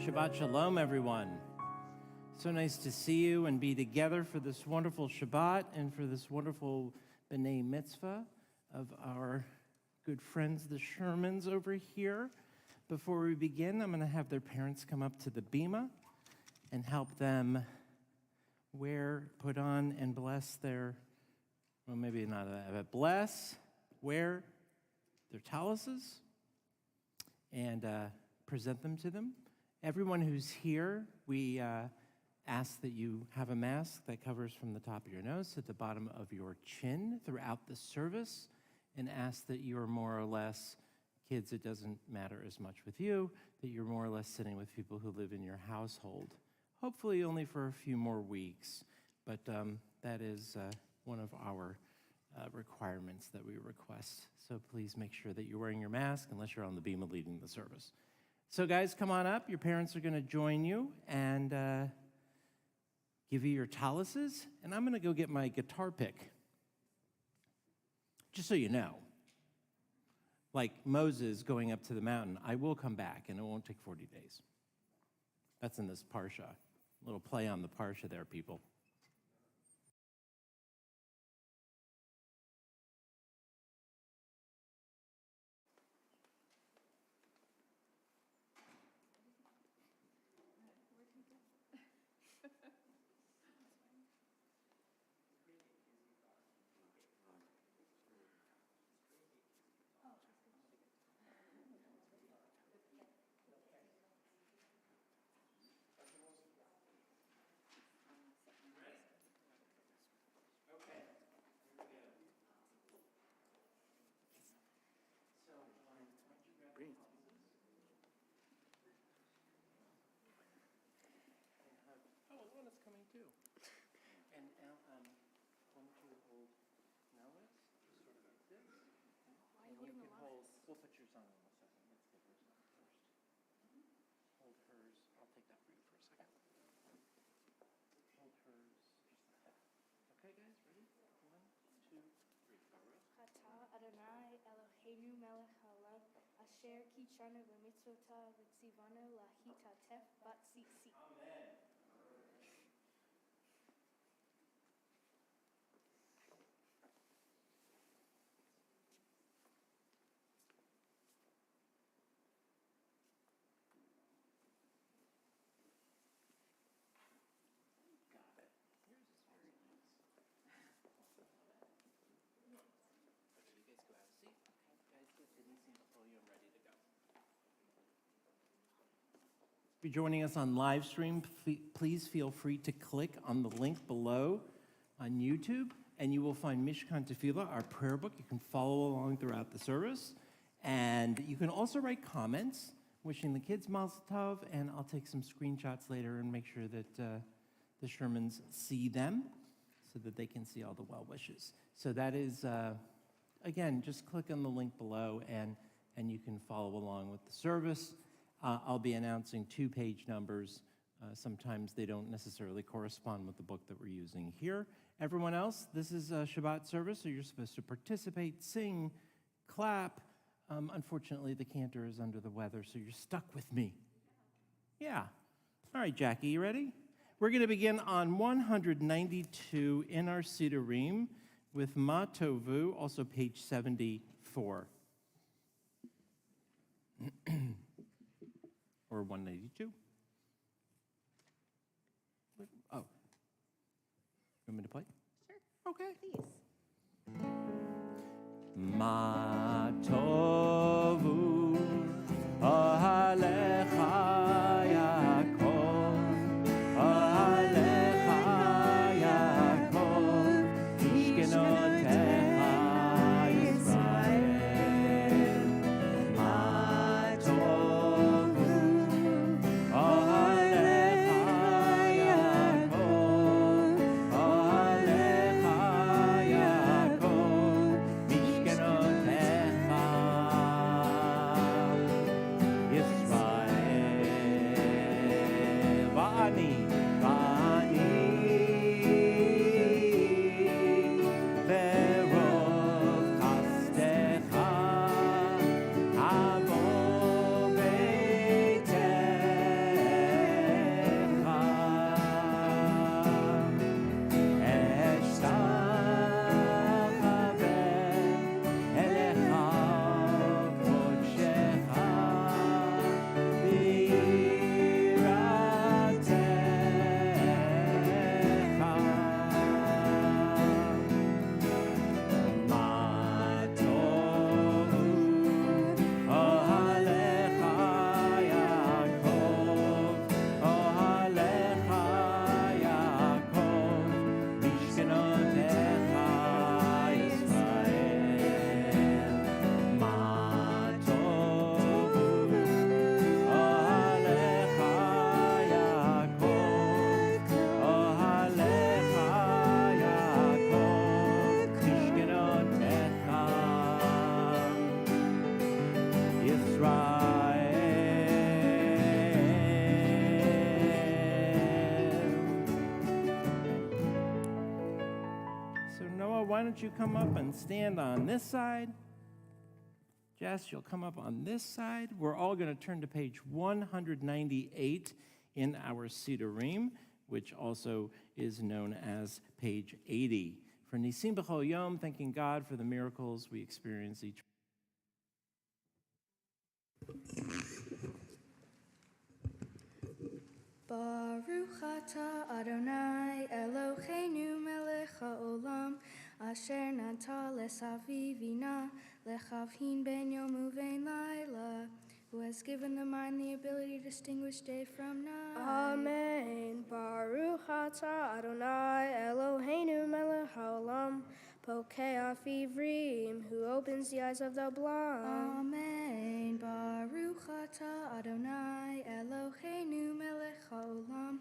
Shabbat Shalom, everyone. So nice to see you and be together for this wonderful Shabbat and for this wonderful B'nai Mitzvah of our good friends, the Shermans over here. Before we begin, I'm going to have their parents come up to the bima and help them put on, and bless their, well, maybe not that, but bless, wear their taluses, and present them to them. Everyone who's here, we ask that you have a mask that covers from the top of your nose to the bottom of your chin throughout the service, and ask that you are more or less, kids, it doesn't matter as much with you, that you're more or less sitting with people who live in your household. Hopefully only for a few more weeks, but that is one of our requirements that we request. So please make sure that you're wearing your mask unless you're on the bima leading the service. So guys, come on up. Your parents are going to join you and give you your taluses, and I'm going to go get my guitar pick. Just so you know, like Moses going up to the mountain, I will come back, and it won't take 40 days. That's in this parsha. A little play on the parsha there, people. Coming too. And why don't you hold Noah's sort of like this? Why are you holding the hold? We'll put yours on in a second. Let's get hers on first. Hold hers. I'll take that for you for a second. Hold hers just like that. Okay, guys, ready? 1, 2, 3. Chata Adonai Eloheinu melech haolam asher kichanu b'mitzvotav v'tzivanu lahitatef batzitzi. Amen. If you're joining us on live stream, please feel free to click on the link below on YouTube, and you will find Mishkan Tefillah, our prayer book. You can follow along throughout the service, and you can also write comments wishing the kids Mazel Tov, and I'll take some screenshots later and make sure that the Shermans see them so that they can see all the well wishes. So that is, again, just click on the link below, and you can follow along with the service. I'll be announcing 2 page numbers. Sometimes they don't necessarily correspond with the book that we're using here. Everyone else, this is a Shabbat service, so you're supposed to participate, sing, clap. Unfortunately, the cantor is under the weather, so you're stuck with me. Yeah. All right, Jackie, you ready? We're going to begin on 192 in our Sidurim with Ma Tovu, also page 74. Or 192. Oh. You want me to play? Sure. Okay. Please. Ma tovu alecha Yaakov, alecha Yaakov, mishkenotecha Yisrael. Ma tovu alecha Yaakov, alecha Yaakov, mishkenotecha Noah, why don't you come up and stand on this side? Jess, you'll come up on this side. We're all going to turn to page 198 in our Sidurim, which also is known as page 80. For Nisim B'chol Yom, thanking God for the miracles we experience each. Baruch atah Adonai Eloheinu melech haolam asher nata lesavivina lechavhin ben yom uvein laila, who has given the mind the ability to distinguish day from night. Amen. Baruch atah Adonai Eloheinu melech haolam pokeach ivrim, who opens the eyes of the blind. Amen. Baruch atah Adonai Eloheinu melech haolam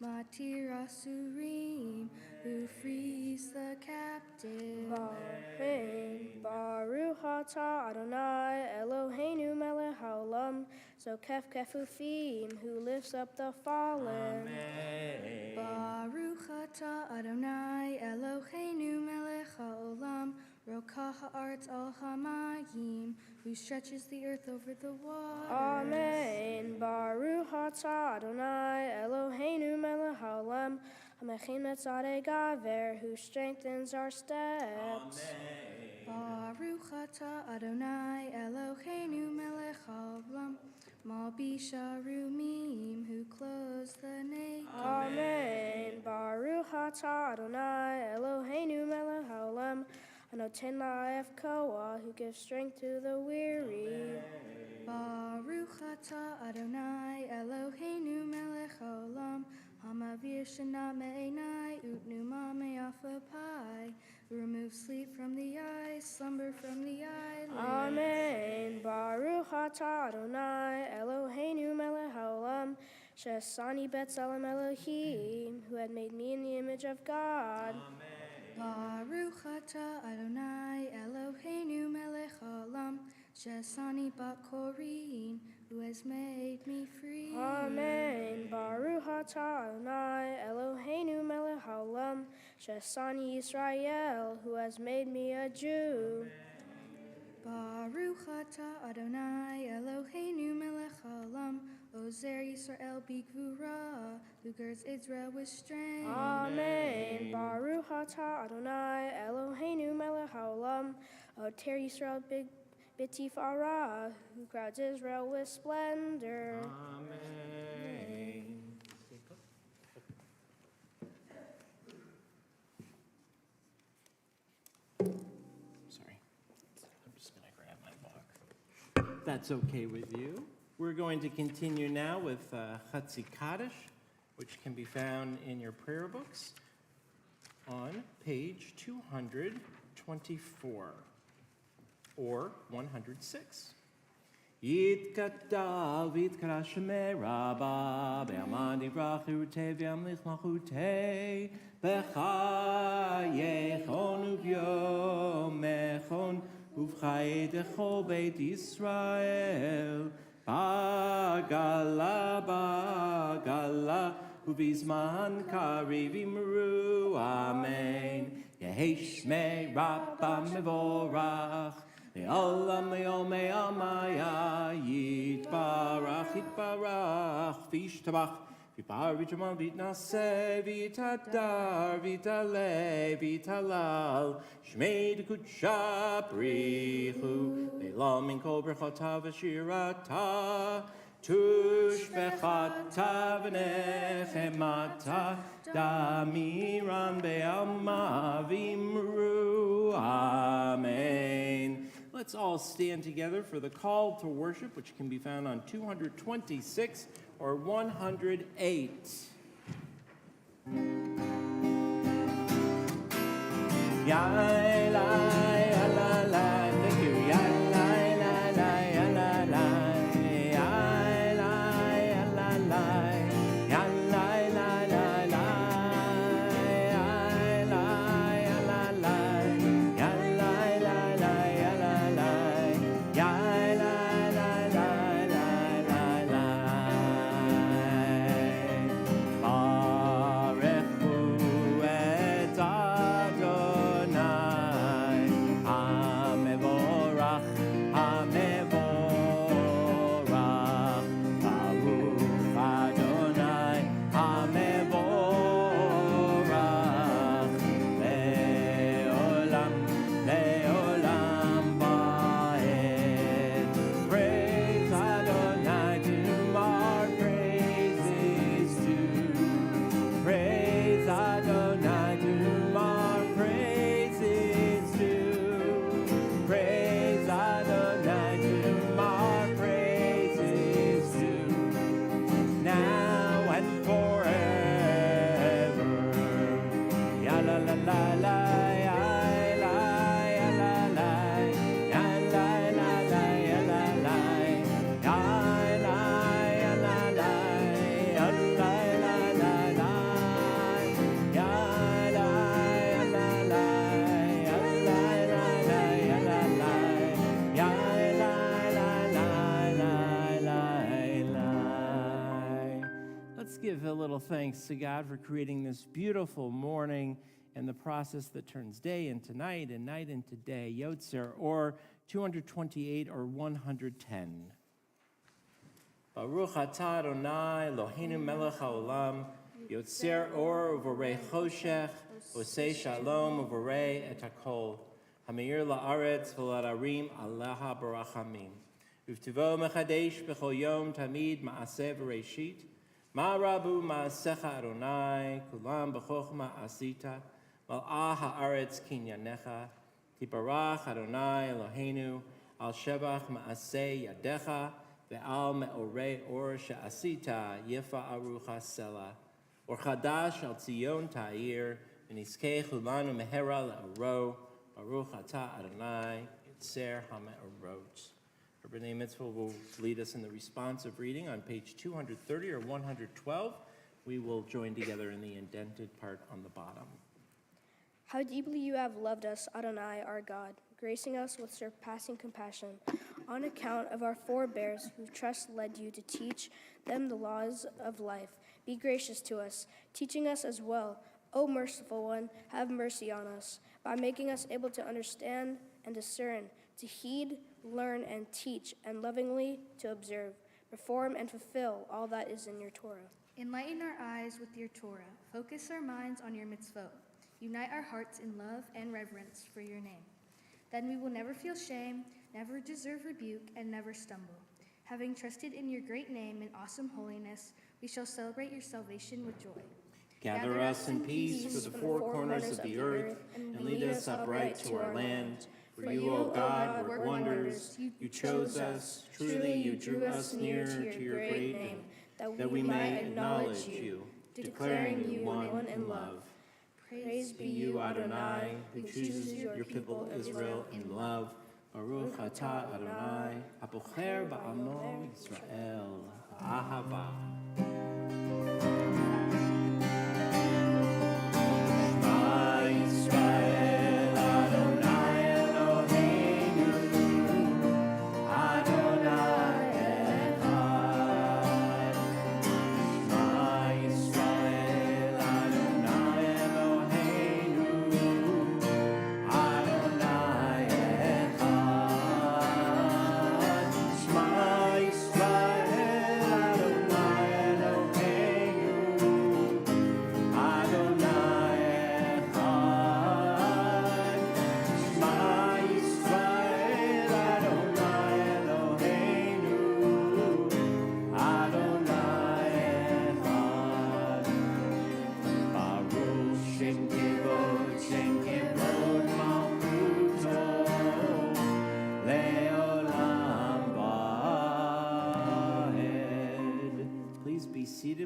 matir asurim, who frees the captive. Amen. Baruch atah Adonai Eloheinu melech haolam zokef kefufim, who lifts up the fallen. Amen. Baruch atah Adonai Eloheinu melech haolam rokah ha'aretz al hamayim, who stretches the earth over the waters. Amen. Baruch atah Adonai Eloheinu melech haolam hamechin metzadei gaver, who strengthens our steps. Baruch atah Adonai Eloheinu melech haolam malbisha rumim, who clothes the naked. Amen. Baruch atah Adonai Eloheinu melech haolam anoten la'af koah, who gives strength to the weary. Baruch atah Adonai Eloheinu melech haolam hamavir shana me'enai utnuma me'afapai, who removes sleep from the eyes, slumber from the eyelids. Amen. Baruch atah Adonai Eloheinu melech haolam she'asani b'tzelem Elohim, who had made me in the image of God. Baruch atah Adonai Eloheinu melech haolam she'asani bat korin, who has made me free. Amen. Baruch atah Adonai Eloheinu melech haolam she'asani Yisrael, who has made me a Jew. Baruch atah Adonai Eloheinu melech haolam ozer Yisrael b'gvura, who girds Israel with strength. Amen. Baruch atah Adonai Eloheinu melech haolam oter Yisrael b'tifara, who crowds Israel with splendor. Amen. Sorry. I'm just going to grab my book. That's okay with you. We're going to continue now with Chatzi Kaddish, which can be found in your prayer books on page 224 or 106. Yitkadal v'yitkara shemei rabba be'aman divrach urtei v'yamlich malchutei b'chayechon u'vyomechon uv'chayei dechol beit Yisrael bagala bagala uv'izman kariv imru amen yehi shmei rabba mevorach Le'olam le'omei amaya yitbarach yitbarach v'yishtabach v'yipar v'jamal v'yitnaseh v'yitadar v'yitaleh v'yitalal shmei d'kudsha brichu le'lam min kol brechota v'shirata tushbechata v'nechemata damiran be'alma v'imru amen. Let's all stand together for the call to worship, which can be found on 226 or 108. Ya la ya la la, thank you. Ya la la la ya la la, ya la ya la la, ya la la la la, ya la ya la la, ya la la la ya la la, ya la la la la la la. Baruch hu et Adonai. give a little thanks to God for creating this beautiful morning and the process that turns day into night and night into day. Yotzer, or 228 or 110. Baruch atah Adonai Eloheinu melech haolam, Yotzer or uvorei choshech, osei shalom uvorei et hakol, hameir la'aretz v'la'arim aleha barachamim. Uvtivo mechadesh b'chol yom tamid ma'aseh v'reishit, ma'arabu ma'asecha Adonai, kulam b'chochma asita, mal'ah ha'aretz kinyanecha, tibarach Adonai Eloheinu, al shevach ma'aseh yadecha, ve'al me'orei or she'asita yefa arucha sela, or chadash al tzion ta'ir, v'nizkei chulanu mehera le'oro, baruch atah Adonai, yitzer ha'me'orot. Arbene Mitzvah will lead us in the responsive reading on page 230 or 112. We will join together in the indented part on the bottom. How deeply you have loved us, Adonai, our God, gracing us with surpassing compassion, on account of our forebears whose trust led you to teach them the laws of life. Be gracious to us, teaching us as well. O merciful one, have mercy on us, by making us able to understand and discern, to heed, learn, and teach, and lovingly to observe, perform, and fulfill all that is in your Torah. Enlighten our eyes with your Torah. Focus our minds on your mitzvot. Unite our hearts in love and reverence for your name. Then we will never feel shame, never deserve rebuke, and never stumble. Having trusted in your great name and awesome holiness, we shall celebrate your salvation with joy. Gather us in peace for the four corners of the earth, and lead us upright to our land. For you, O God, work wonders. You chose us. Truly, you drew us near to your great name, that we may acknowledge you, declaring you one in love. Praise be you, Adonai, who chooses your people Israel in love. Baruch atah Adonai, habocher ba'amo Yisrael, ba'ahava.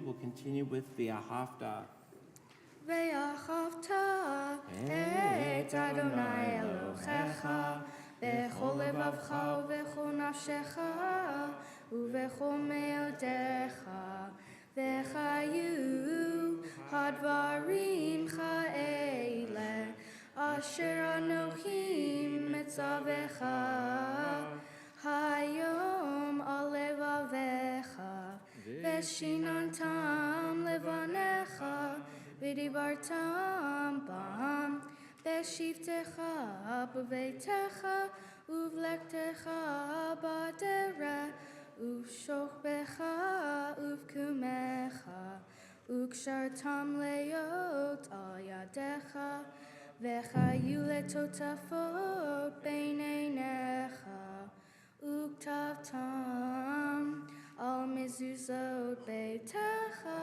We'll continue with the Ahafta. Ve'achavta et Adonai Elohecha bechol levavcha u'bechol nafshecha u'bechol me'odecha ve'chayu hadvarim cha'ele asher anochim mitzavecha hayom al levavecha Veshinantam levanecha, v'dibartam bam, v'shivtecha b'veitecha, uvlektecha b'adera, uvshochbecha uvkumecha, ukshartam leot al yadecha, v'chayu letotafot beineinecha, uktavtam al mezuzot beitecha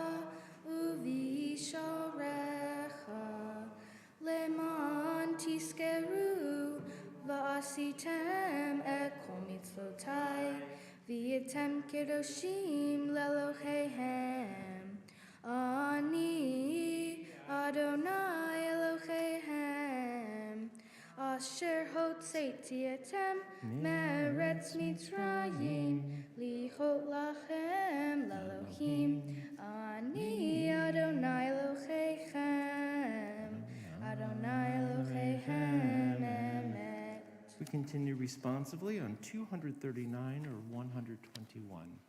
uvisharecha leman tiskeru va'asitem et kol mitzvotai v'yitem kedoshim lelohehem ani Adonai Elohehem asher hotzeti etem meretz Mitzrayim lichot lachem l'Elohim ani Adonai Elohechem Adonai Elohechem emet. We continue responsively on 239 or 121.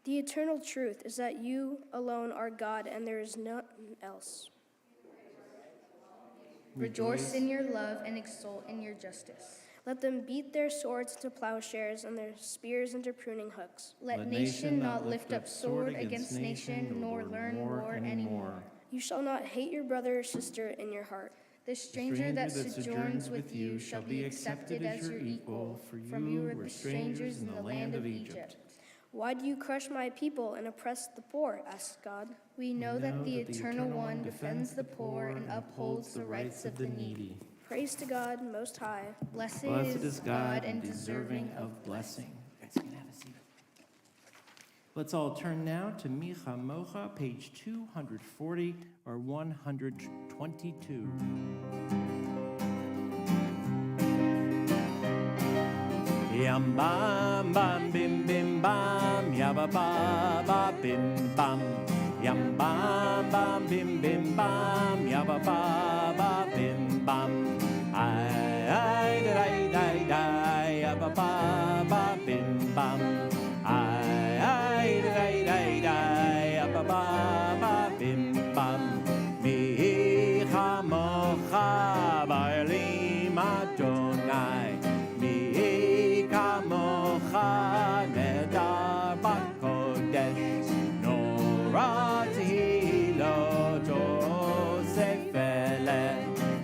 The eternal truth is that you alone are God and there is none else. Rejoice in your love and exult in your justice. Let them beat their swords into plowshares and their spears into pruning hooks. Let nation not lift up sword against nation, nor learn war anymore. You shall not hate your brother or sister in your heart. The stranger that sojourns with you shall be accepted as your equal, for you were the strangers in the land of Egypt. Why do you crush my people and oppress the poor? Asked God. We know that the Eternal One defends the poor and upholds the rights of the needy. Praise to God Most High. Blessed is God and deserving of blessing. Guys, can have a seat. Let's all turn now to Micha Mocha, page 240 or 122. Yam bam bam bim bim bam, yabba ba ba bim bam. Yam bam bam bim bim bam, yabba ba ba bim bam. I die die die, yabba ba ba bim bam. I die die die, yabba ba ba bim bam. Micha mocha ba'elim Adonai. Mocha nedar b'kodesh, Norah tehilot osefele,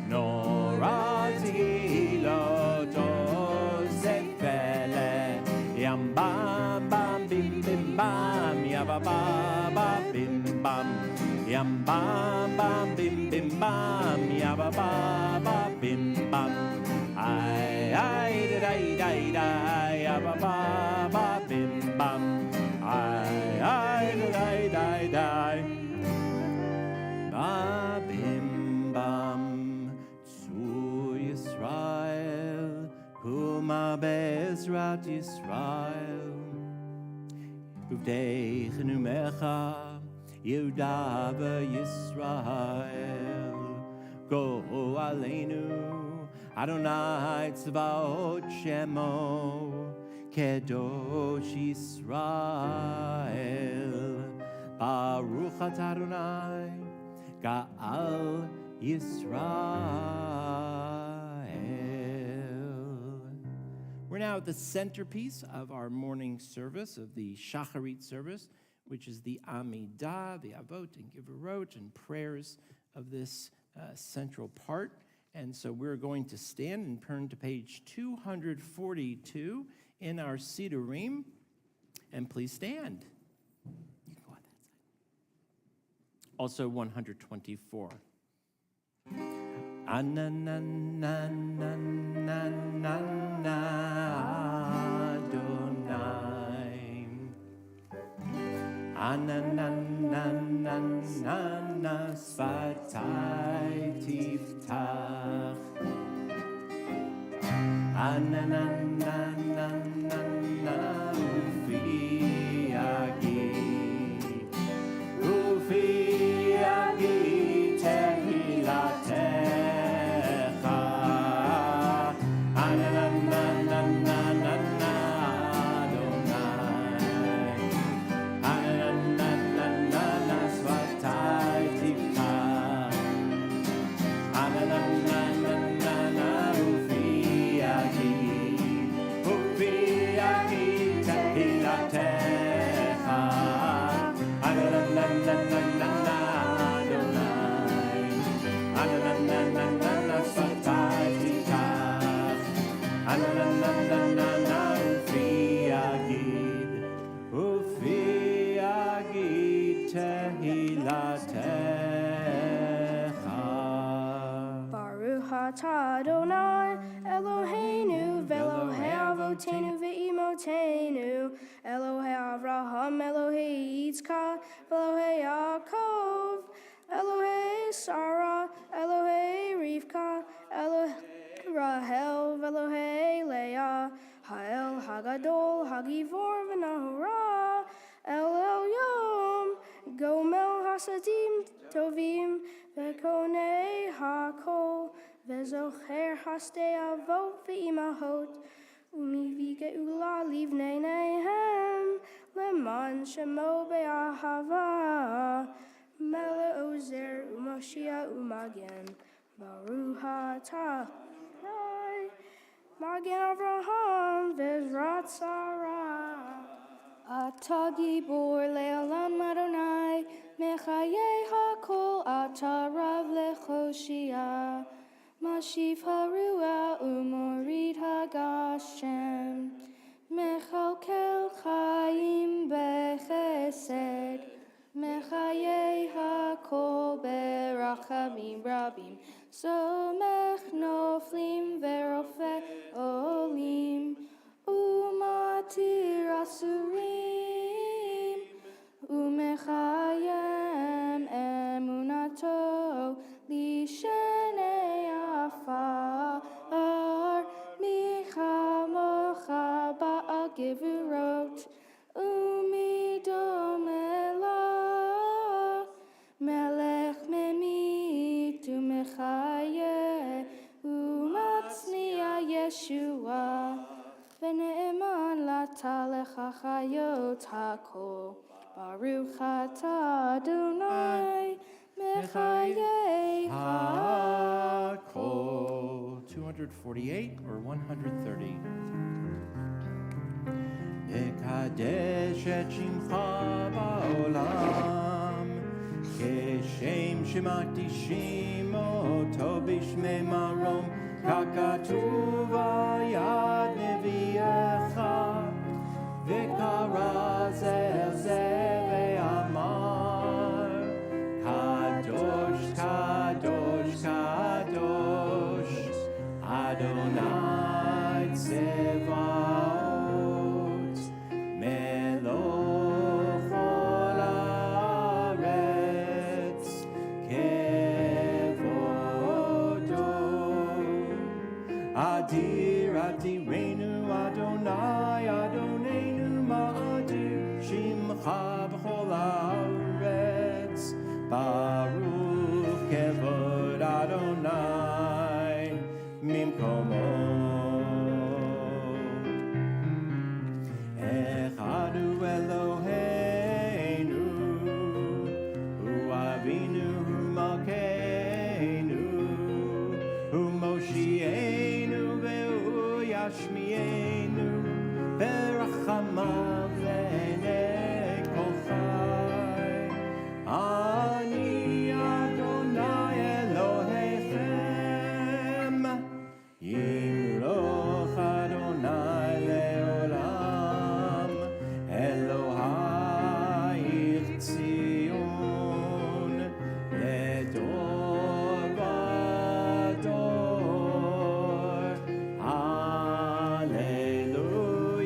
Norah tehilot osefele. Yam bam bam bim bim bam, yabba ba ba bim bam. Yam bam bam bim bim bam, yabba ba ba bim bam. I die die die, ba ba ba bim bam. I die die die, ba bim bam. Zu Yisrael, Kuma Bezrat Yisrael. Uvdeichenu mecha, Yehuda Yisrael. Go aleinu. Adonai tzvaot shemo, Kedosh Yisrael. Baruch atah Adonai, Ga'al Yisrael. We're now at the centerpiece of our morning service, of the Shacharit service, which is the Amidah, the Avot and Givorot, and prayers of this central part. And so we're going to stand and turn to page 242 in our Sidurim. And please stand. You can go on that side. Also 124. Ananana sfatai tiftach. Ananana ufi agi tehilatecha. Ananana Baruch atah Adonai, Eloheinu, Velohei Avotenu ve'imotenu, Elohei Avraham, Elohei Yitzchak, Elohei Yaakov, Elohei Sarah, Elohei Rivka, Elohei Rahel, Elohei Leah, Ha'el Hagadol, Hagivor v'Nahora, El Elyon, Gomel Hasadim Tovim, Vekonei Hakol, Vezocher Hastei Avot ve'imahot, Umi v'geula livnei nehem, Leman Shemo Be'ahava, Mele Ozer Umashia Umagen, Baruch Atah, Magen Avraham, Vezrat Sarah. Ata Gibor Le'olam Adonai, Mechaye HaKol, Ata Rav Lechoshia, Mashiv HaRuah Umorid HaGashem, Mechalkel Chaim Bechesed, Mechaye HaKol Berachamim Rabim, Somech Noflim Verofe Olim, Umatir Asurim, Umechayem Emunato, Lishenei Afar, Michamocha Ba'agivurot, Umidomela, Melech Memit, Umechaye, Umatznia Yeshua, V'ne'eman lata lecha chayot hakol, Baruch atah Adonai, mechaye HaKol. 248 or 130. Nekadesh et shimcha ba'olam, Keshem shemakdishim oto b'shmei marom, Kakatuv ayad neviyecha, V'kara zer zer ve'amar, Kadosh, Kadosh, Kadosh, Adonai Tzevaot, Meloch ol haaretz, Kevodo. Adir, Adirenu, Adonai, Adonenu, Ma'adir, Shimcha b'chol haaretz, Baruch Kevod Adonai, Mimkomot. Echadu Eloheinu, Hu Avinu, Hu Malkeinu, Hu Moshienu, Ve'hu Yashmienu, Berachamav Le'nei Kol Chai. Ani Adonai Elohechem, Yimloch Adonai le'olam, Elohayich Tzion, Ledor vador.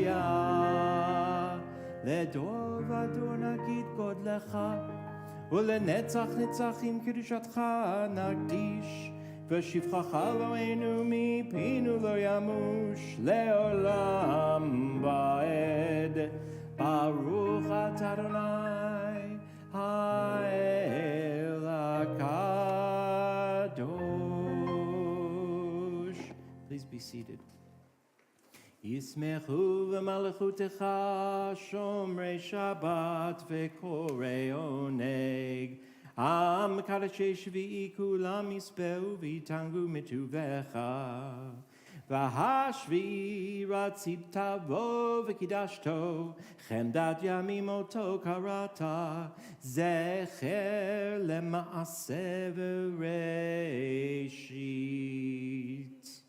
Hallelujah. Ledor vador nagid godlecha, ולנצח נצחים קדושתך נקדיש, ושבחך אלוהינו מפינו לא ימוש לעולם ועד. ברוך אתה אדוני האל הקדוש. Please be seated. ישמחו במלכותך שומרי שבת וקוראי עונג, המקדשי שביעי כולם יספרו ויתענגו מטובך. והשביעי רצית בו וקידשתו, חמדת ימים אותו קראת, זכר למעשה וראשית.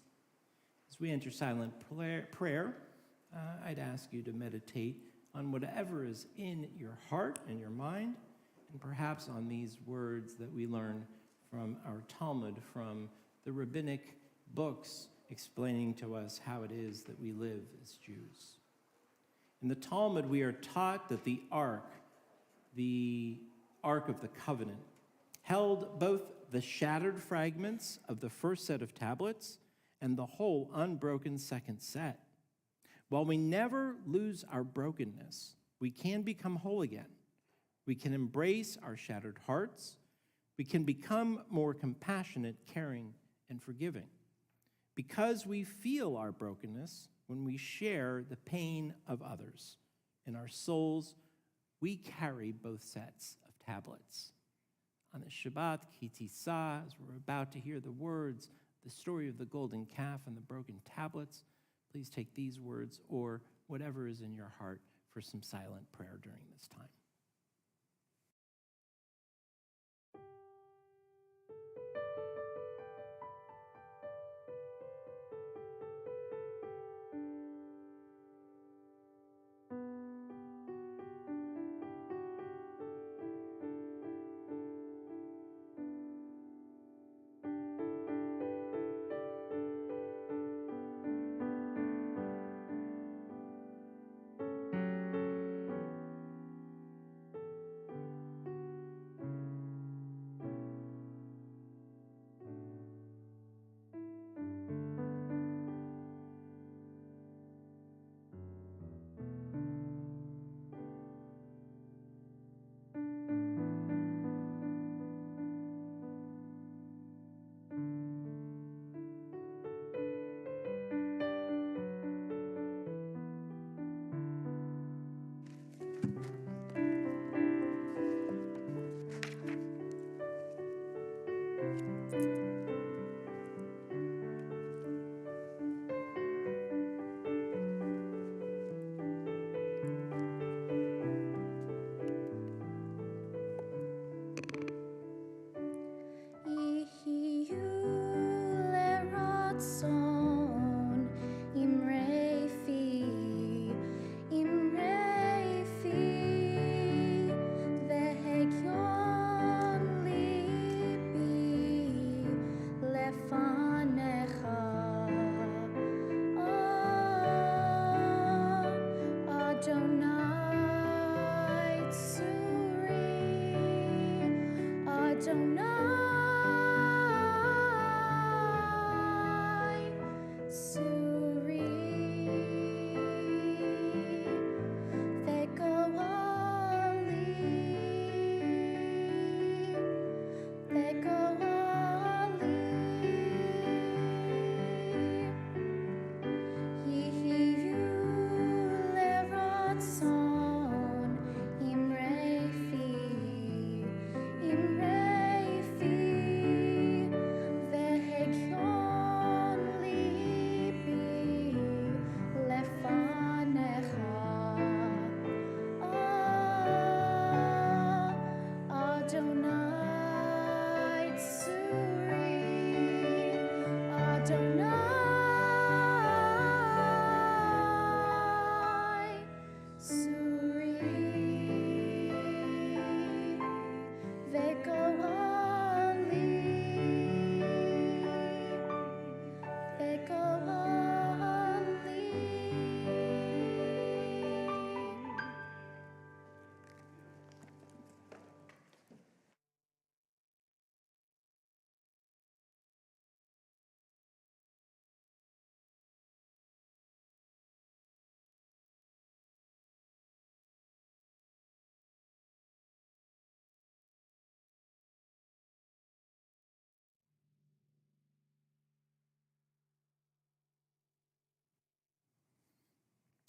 As we enter silent prayer, I'd ask you to meditate on whatever is in your heart and your mind, and perhaps on these words that we learn from our Talmud, from the rabbinic books explaining to us how it is that we live as Jews. In the Talmud, we are taught that the Ark of the Covenant, held both the shattered fragments of the first set of tablets and the whole unbroken second set. While we never lose our brokenness, we can become whole again. We can embrace our shattered hearts. We can become more compassionate, caring, and forgiving. Because we feel our brokenness when we share the pain of others, In our souls, we carry both sets of tablets. On the Shabbat, Kitisah, as we're about to hear the words, the story of the golden calf and the broken tablets, please take these words or whatever is in your heart for some silent prayer during this time.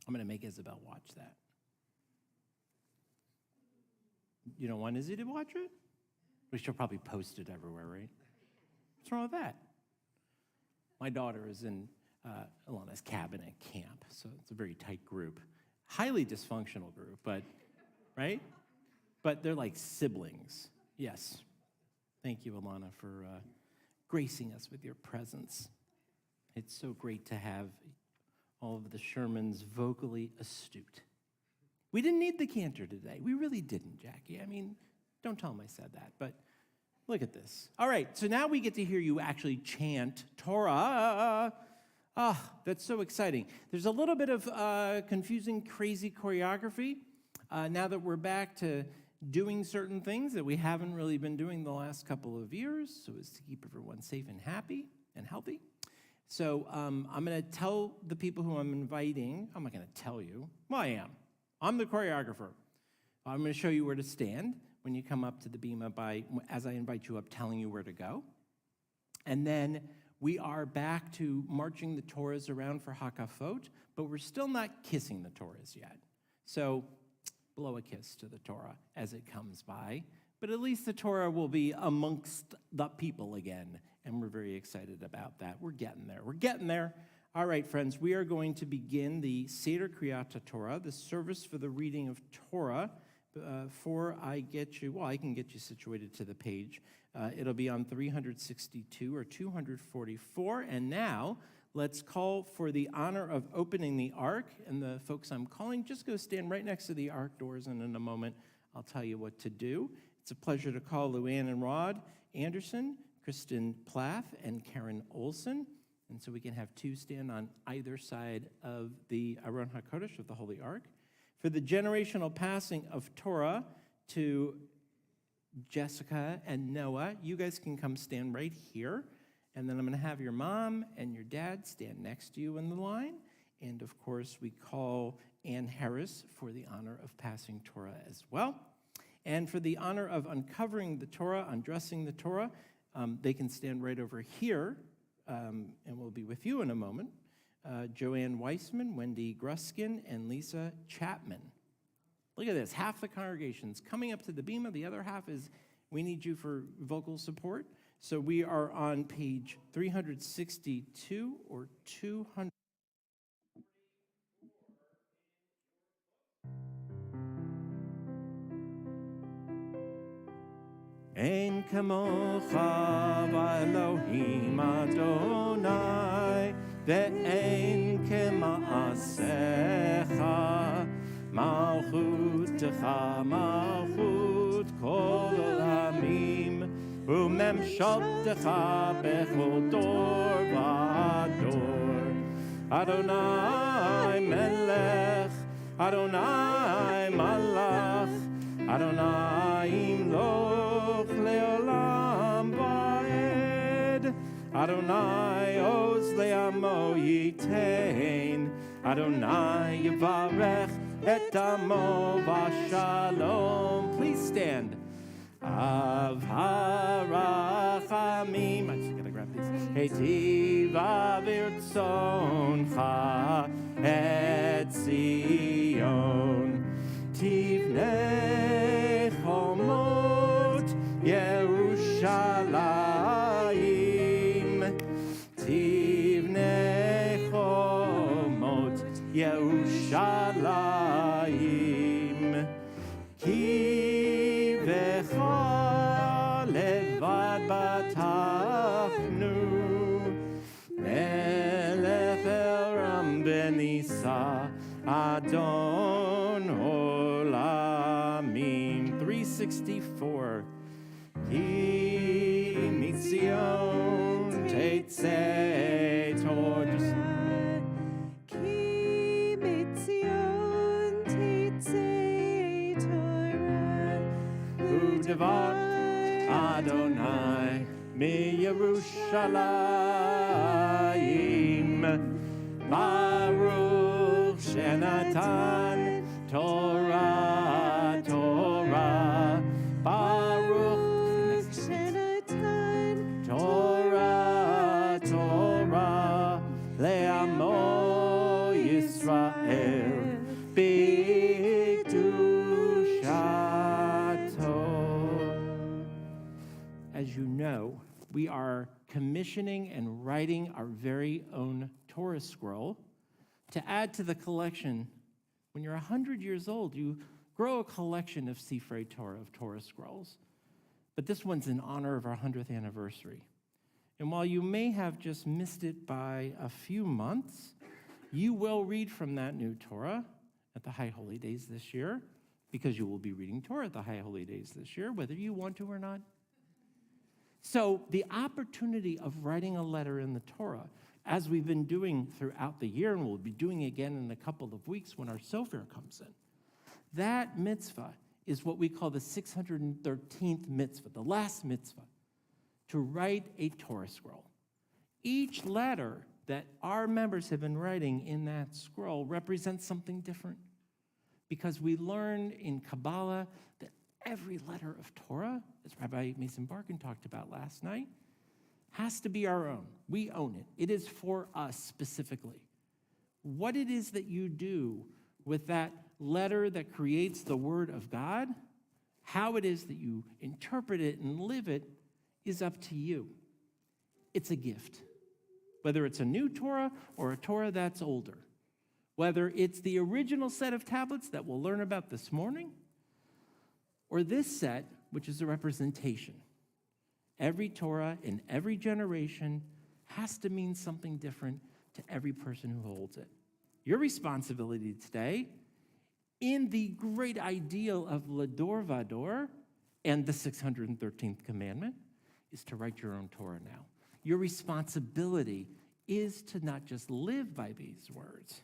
I'm going to make Isabel watch that. You don't want Izzy to watch it? We should probably post it everywhere, right? What's wrong with that? My daughter is in Alana's cabin at camp, so it's a very tight group. Highly dysfunctional group, but, right? But they're like siblings. Yes. Thank you, Alana, for gracing us with your presence. It's so great to have all of the Shermans vocally astute. We didn't need the cantor today. We really didn't, Jackie. I mean, don't tell them I said that, but look at this. All right, so now we get to hear you actually chant Torah. That's so exciting. There's a little bit of confusing, crazy choreography now that we're back to doing certain things that we haven't really been doing the last couple of years, so as to keep everyone safe and happy and healthy. So I'm going to tell the people who I'm inviting. I'm not going to tell you. Well, I am. I'm the choreographer. I'm going to show you where to stand when you come up to the bima as I invite you up, telling you where to go. And then we are back to marching the Torahs around for Hakafot, but we're still not kissing the Torahs yet. So blow a kiss to the Torah as it comes by. But at least the Torah will be amongst the people again. And we're very excited about that. We're getting there. We're getting there. All right, friends, we are going to begin the Seder Kriyat Torah, the service for the reading of Torah. Before I get you, I can get you situated to the page. It'll be on 362 or 244. And now, let's call for the honor of opening the ark. And the folks I'm calling, just go stand right next to the ark doors, and in a moment, I'll tell you what to do. It's a pleasure to call Luann and Rod Anderson, Kristen Plath, and Karen Olson. And so we can have two stand on either side of the Aron HaKodesh of the Holy Ark. For the generational passing of Torah to Jessica and Noah, you guys can come stand right here. And then I'm going to have your mom and your dad stand next to you in the line. And of course, we call Ann Harris for the honor of passing Torah as well. And for the honor of uncovering the Torah, undressing the Torah, they can stand right over here, and we'll be with you in a moment. Joanne Weissman, Wendy Gruskin, and Lisa Chapman. Look at this, half the congregation's coming up to the bema, the other half is, we need you for vocal support. So we are on page 362 or 200. Ein kamocha v'Elohim Adonai ve'ein kema'asecha malchutecha malchut kol olamim u'memshaltecha bechol dor v'ador Adonai melech Adonai malach Adonai imloch leolam va'ed Adonai oz le'amo yitein Adonai yivarech et amo v'shalom. Please stand. Av harachamim. I just gotta grab these. Heitiv avirtzoncha et Zion. Tivnei chomot Yerushalayim. Tivnei chomot Yerushalayim. Ki vecha levad batachnu. Melech eram benisa Adon olamim. 364. Ki mitzion teitzei Torah. Ki mitzion teitzei Torah. Udevar Adonai mi Yerushalayim. Baruch Shenatan Torah, Torah. Baruch Shenatan Torah, Torah. Le'amo Yisrael b'kedushato. As you know, we are commissioning and writing our very own Torah scroll to add to the collection. When you're 100 years old, you grow a collection of Sifrei Torah, of Torah scrolls. But this one's in honor of our 100th anniversary. And while you may have just missed it by a few months, you will read from that new Torah at the High Holy Days this year, because you will be reading Torah at the High Holy Days this year, whether you want to or not. So the opportunity of writing a letter in the Torah, as we've been doing throughout the year, and we'll be doing again in a couple of weeks when our Sofer comes in, that mitzvah is what we call the 613th mitzvah, the last mitzvah, to write a Torah scroll. Each letter that our members have been writing in that scroll represents something different, because we learn in Kabbalah that every letter of Torah, as Rabbi Mason Barkin talked about last night, has to be our own. We own it. It is for us specifically. What it is that you do with that letter that creates the Word of God, how it is that you interpret it and live it is up to you. It's a gift. Whether it's a new Torah or a Torah that's older, whether it's the original set of tablets that we'll learn about this morning, or this set, which is a representation. Every Torah in every generation has to mean something different to every person who holds it. Your responsibility today, in the great ideal of Lador Vador and the 613th commandment, is to write your own Torah now. Your responsibility is to not just live by these words,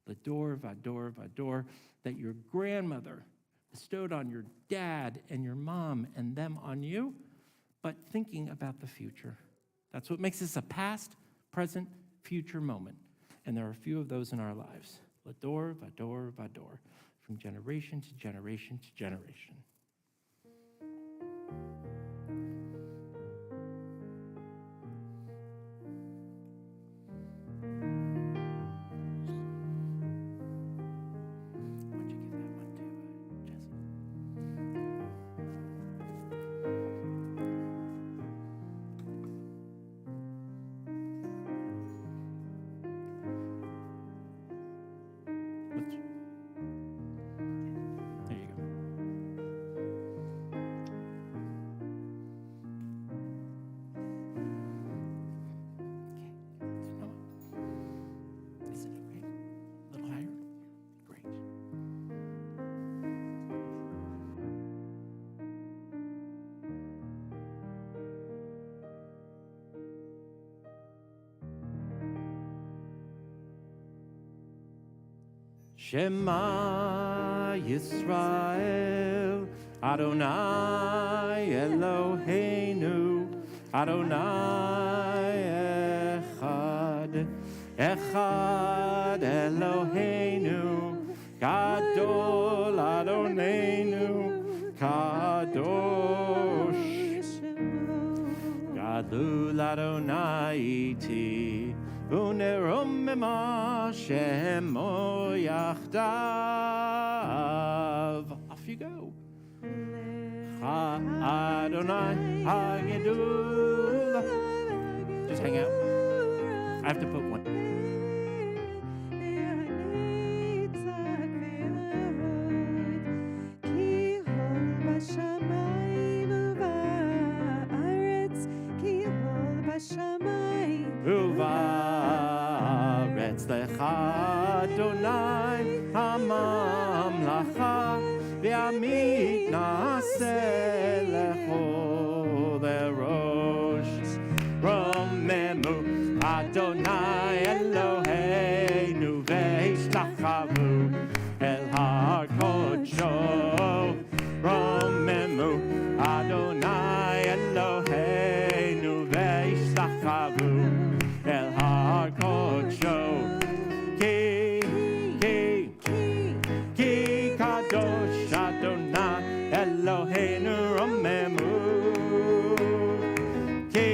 Lador Vador Vador, that your grandmother bestowed on your dad and your mom and them on you, but thinking about the future. That's what makes this a past, present, future moment. And there are a few of those in our lives. Lador, Vador, Vador, from generation to generation to generation. Why don't you give that one to Jesse? There you go. Okay, Noah. Is it okay? A little higher? Great. Shema Yisrael, Adonai Eloheinu, Adonai Echad, Echad Eloheinu, Gadol Adonenu, Kadosh, Gadol Adonai iti. Uneromema shemo yachdav. Off you go. Ha Adonai Hagedul. Just hang out. I have to put one. Uvaretz lecha Adonai hamamlacha v'amit na'aseh lecho lerosh. Romemu Adonai Eloheinu ve'ishtachavo el har kodsho. Romemu Adonai Eloheinu ve'ishtachavo el har kodsho. Ki kadosh Adonai Eloheinu romemu. Ki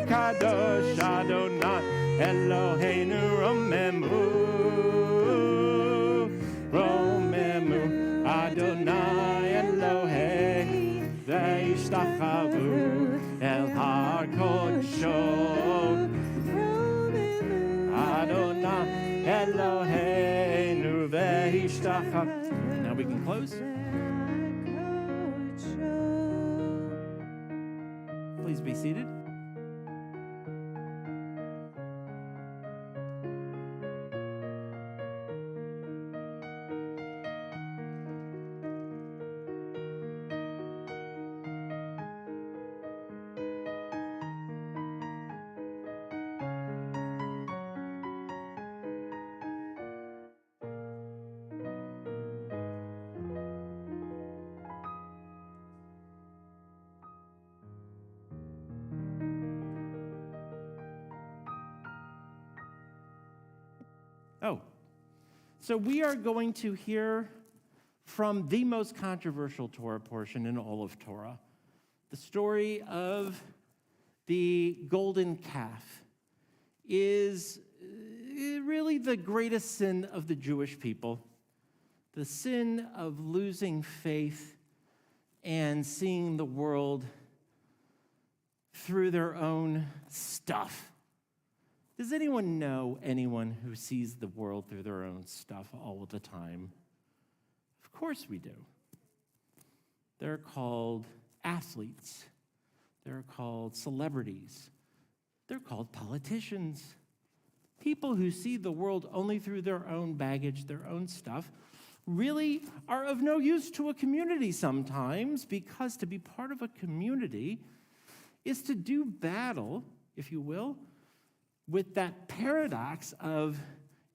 kadosh Adonai Eloheinu romemu. Romemu Adonai Eloheinu ve'ishtachavo el har kodsho. Adonai Eloheinu ve'ishtachavo. Now we can close. Please be seated. Oh, so we are going to hear from the most controversial Torah portion in all of Torah, the story of the golden calf. Is really the greatest sin of the Jewish people, the sin of losing faith and seeing the world through their own stuff. Does anyone know anyone who sees the world through their own stuff all the time? Of course we do. They're called athletes. They're called celebrities. They're called politicians. People who see the world only through their own baggage, their own stuff, really are of no use to a community sometimes, because to be part of a community is to do battle, if you will, with that paradox of,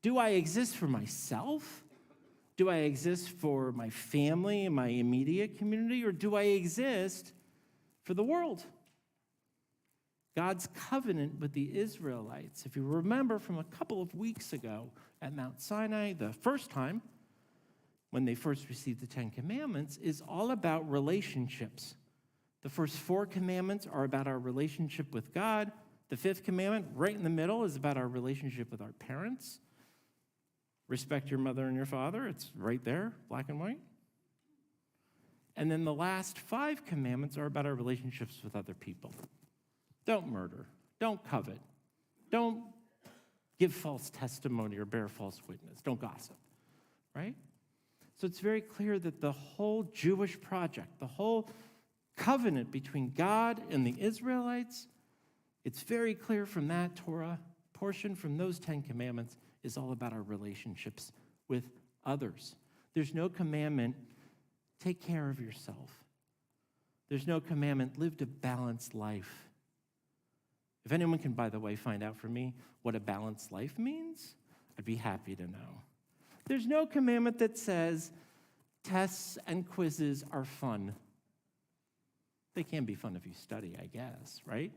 do I exist for myself? Do I exist for my family and my immediate community, or do I exist for the world? God's covenant with the Israelites, if you remember from a couple of weeks ago at Mount Sinai, the first time, when they first received the Ten Commandments, is all about relationships. The first 4 commandments are about our relationship with God. The 5th commandment, right in the middle, is about our relationship with our parents. Respect your mother and your father. It's right there, black and white. And then the last 5 commandments are about our relationships with other people. Don't murder. Don't covet. Don't give false testimony or bear false witness. Don't gossip, right? So it's very clear that the whole Jewish project, the whole covenant between God and the Israelites, it's very clear from that Torah portion, from those 10 commandments, is all about our relationships with others. There's no commandment, take care of yourself. There's no commandment, live a balanced life. If anyone can, by the way, find out for me what a balanced life means, I'd be happy to know. There's no commandment that says tests and quizzes are fun. They can be fun if you study, I guess, right?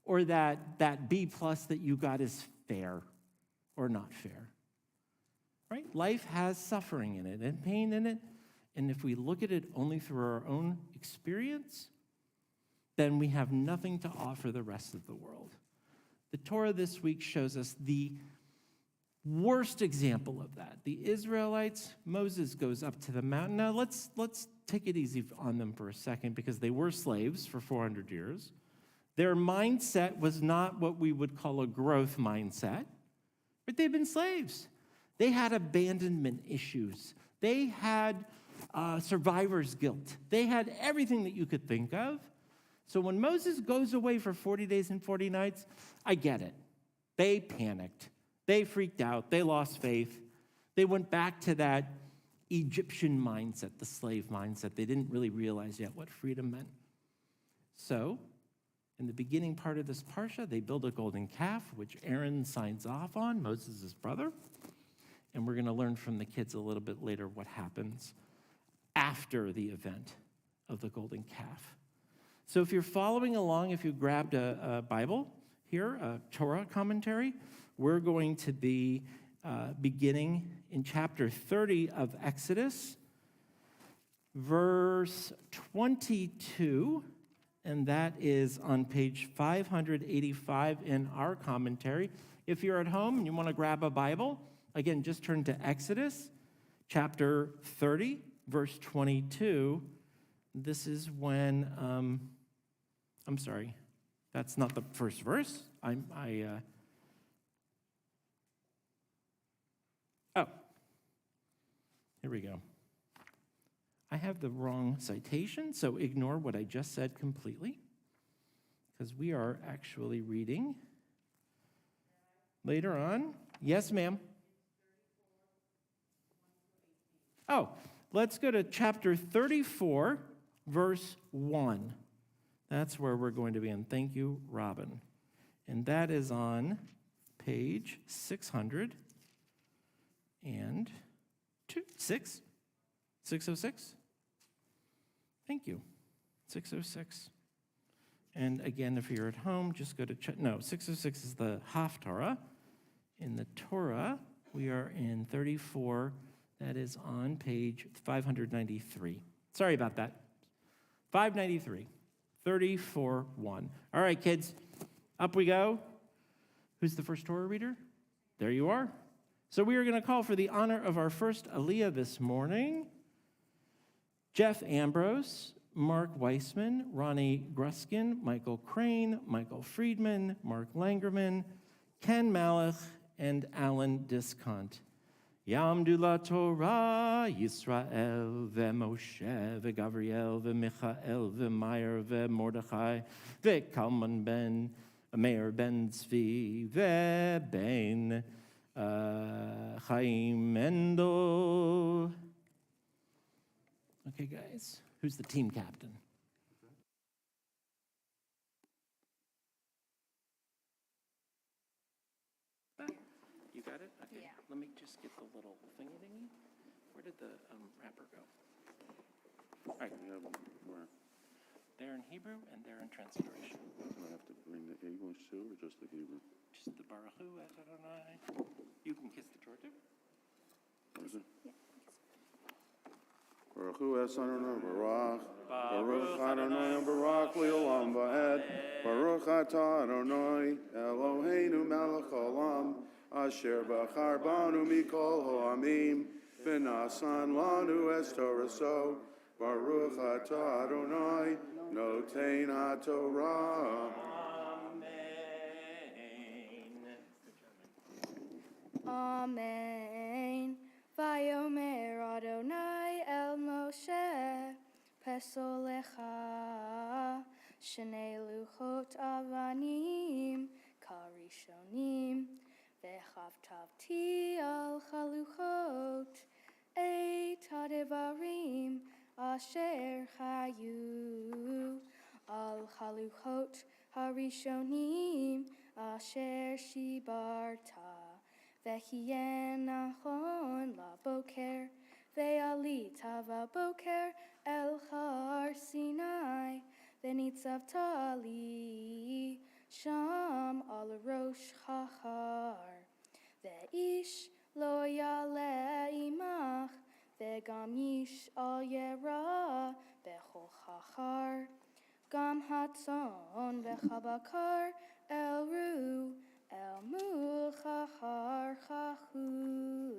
Or that B+ that you got is fair or not fair, right? Life has suffering in it and pain in it, and if we look at it only through our own experience, then we have nothing to offer the rest of the world. The Torah this week shows us the worst example of that. The Israelites, Moses goes up to the mountain. Now, let's take it easy on them for a second, because they were slaves for 400 years. Their mindset was not what we would call a growth mindset, but they've been slaves. They had abandonment issues. They had survivor's guilt. They had everything that you could think of. So when Moses goes away for 40 days and 40 nights, I get it. They panicked. They freaked out. They lost faith. They went back to that Egyptian mindset, the slave mindset. They didn't really realize yet what freedom meant. So in the beginning part of this parsha, they build a golden calf, which Aaron signs off on, Moses' brother. And we're going to learn from the kids a little bit later what happens after the event of the golden calf. So if you're following along, if you grabbed a Bible here, a Torah commentary, we're going to be beginning in chapter 30 of Exodus, verse 22, and that is on page 585 in our commentary. If you're at home and you want to grab a Bible, again, just turn to Exodus, chapter 30, verse 22. This is when, I'm sorry, that's not the first verse. Here we go. I have the wrong citation, so ignore what I just said completely, because we are actually reading later on. Yes, ma'am. Oh, let's go to chapter 34, verse 1. That's where we're going to be, and thank you, Robin. And that is on page 606. Thank you, 606. And again, if you're at home, just go to, 606 is the Haftarah. In the Torah, we are in 34. That is on page 593. Sorry about that. 593, 34:1. All right, kids, up we go. Who's the first Torah reader? There you are. So we are going to call for the honor of our first Aliyah this morning. Jeff Ambrose, Mark Weissman, Ronnie Gruskin, Michael Crane, Michael Friedman, Mark Langerman, Ken Malach, and Alan Discont. Yamdu la Torah, Yisrael, Moshe, Gavriel, Michael, Meir, Mordechai, Kalman ben, Meir ben Zvi, Ben Chaim Mendel. Okay, guys, who's the team captain? You got it? Okay. Yeah. Let me just get the little thingy. Where did the wrapper go? All right. Where? They're in Hebrew and they're in transliteration. Do I have to bring the English too, or just the Hebrew? Just the Baruch Hu et Adonai. You can kiss the Torah too. What is it? Baruch Hu es Adonai Baruch. Baruch Adonai Baruch Le'olam Va'ed. Baruch Atah Adonai Eloheinu Melech Olam. Asher b'char banu mikol ha'amim. V'nasan lanu es Toraso. Baruch Atah Adonai Notein HaTorah. Amen. Vayomer Adonai el Moshe, Pesolecha, Shnei luchot avanim, karishonim, vechavtavti al chaluchot, et hadevarim, asher chayu, al chaluchot harishonim, asher shibarta. Vehien nachon la boker, ve'alita va'boker el har Sinai, ve'nitzav tali sham al rosh chachar, ve'ish lo yale imach, ve'gam yish al yera bechol chachar, gam hatzon ve'chabakar el ru, El Muchachar Chachu.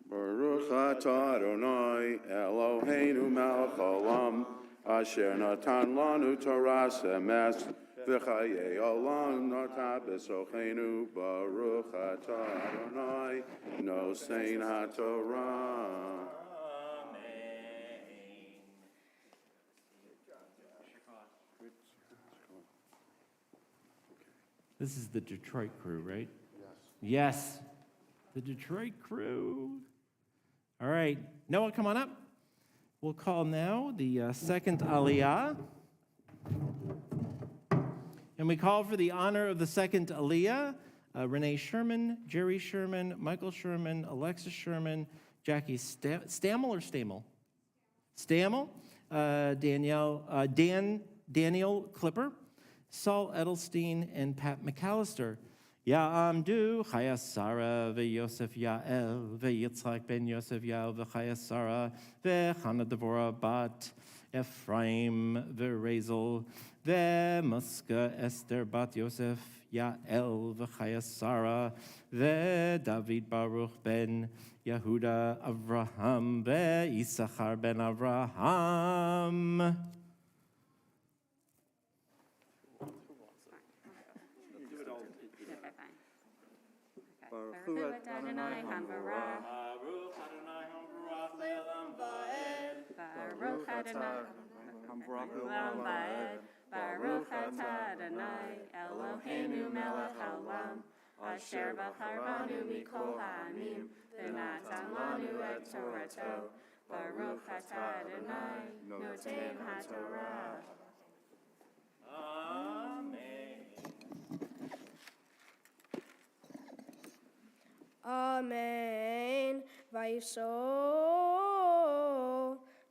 Baruch Atah Adonai Eloheinu Melech Olam. Asher natan lanu Torah emes. V'chayei olam nata b'sochenu. Baruch Atah Adonai Nosein HaTorah. This is the Detroit crew, right? Yes. The Detroit crew. All right. Noah, come on up. We'll call now the second Aliyah. And we call for the honor of the second Aliyah, Renee Sherman, Jerry Sherman, Michael Sherman, Alexis Sherman, Jackie Stammel or Stamel? Stammel, Daniel Clipper, Saul Edelstein, and Pat McAllister. Ya'amdu Chayasara ve'Yosef Ya'el ve'Yitzchak ben Yosef Ya'el ve'Chayasara ve'Chana Devorah bat Ephraim ve'Razel ve'Muska Esther bat Yosef Ya'el ve'Chayasara ve'David Baruch ben Yehuda Avraham ve'Yisachar ben Avraham. Baruch Adonai Hambarach. Baruch Adonai Hambarach le'olam va'ed. Baruch Adonai Hambarach le'olam va'ed. Baruch atah Adonai Eloheinu melech haolam. Asher b'char banu mikol ha'amim. V'natan lanu et Torato. Baruch atah Adonai notein HaTorah. Amen. Amen. Vayiso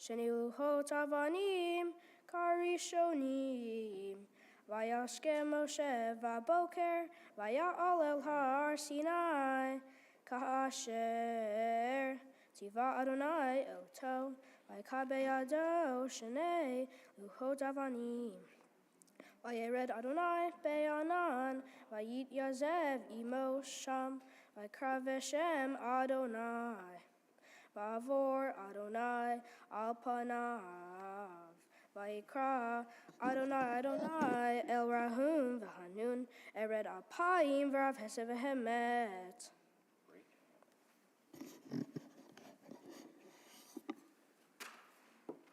Sheni luchot avanim karishonim. Vayashkem Moshe va'boker vaya'al el har Sinai ka'asher tiva Adonai oto vayikabeh yado shnei luchot avanim Vayered Adonai be'anan, vayit Yazev imo sham, vaykrav Hashem Adonai, vavor Adonai al panav, vayikra Adonai Adonai el rahum v'hanun, ered al pa'im v'rav hesed v'hemet.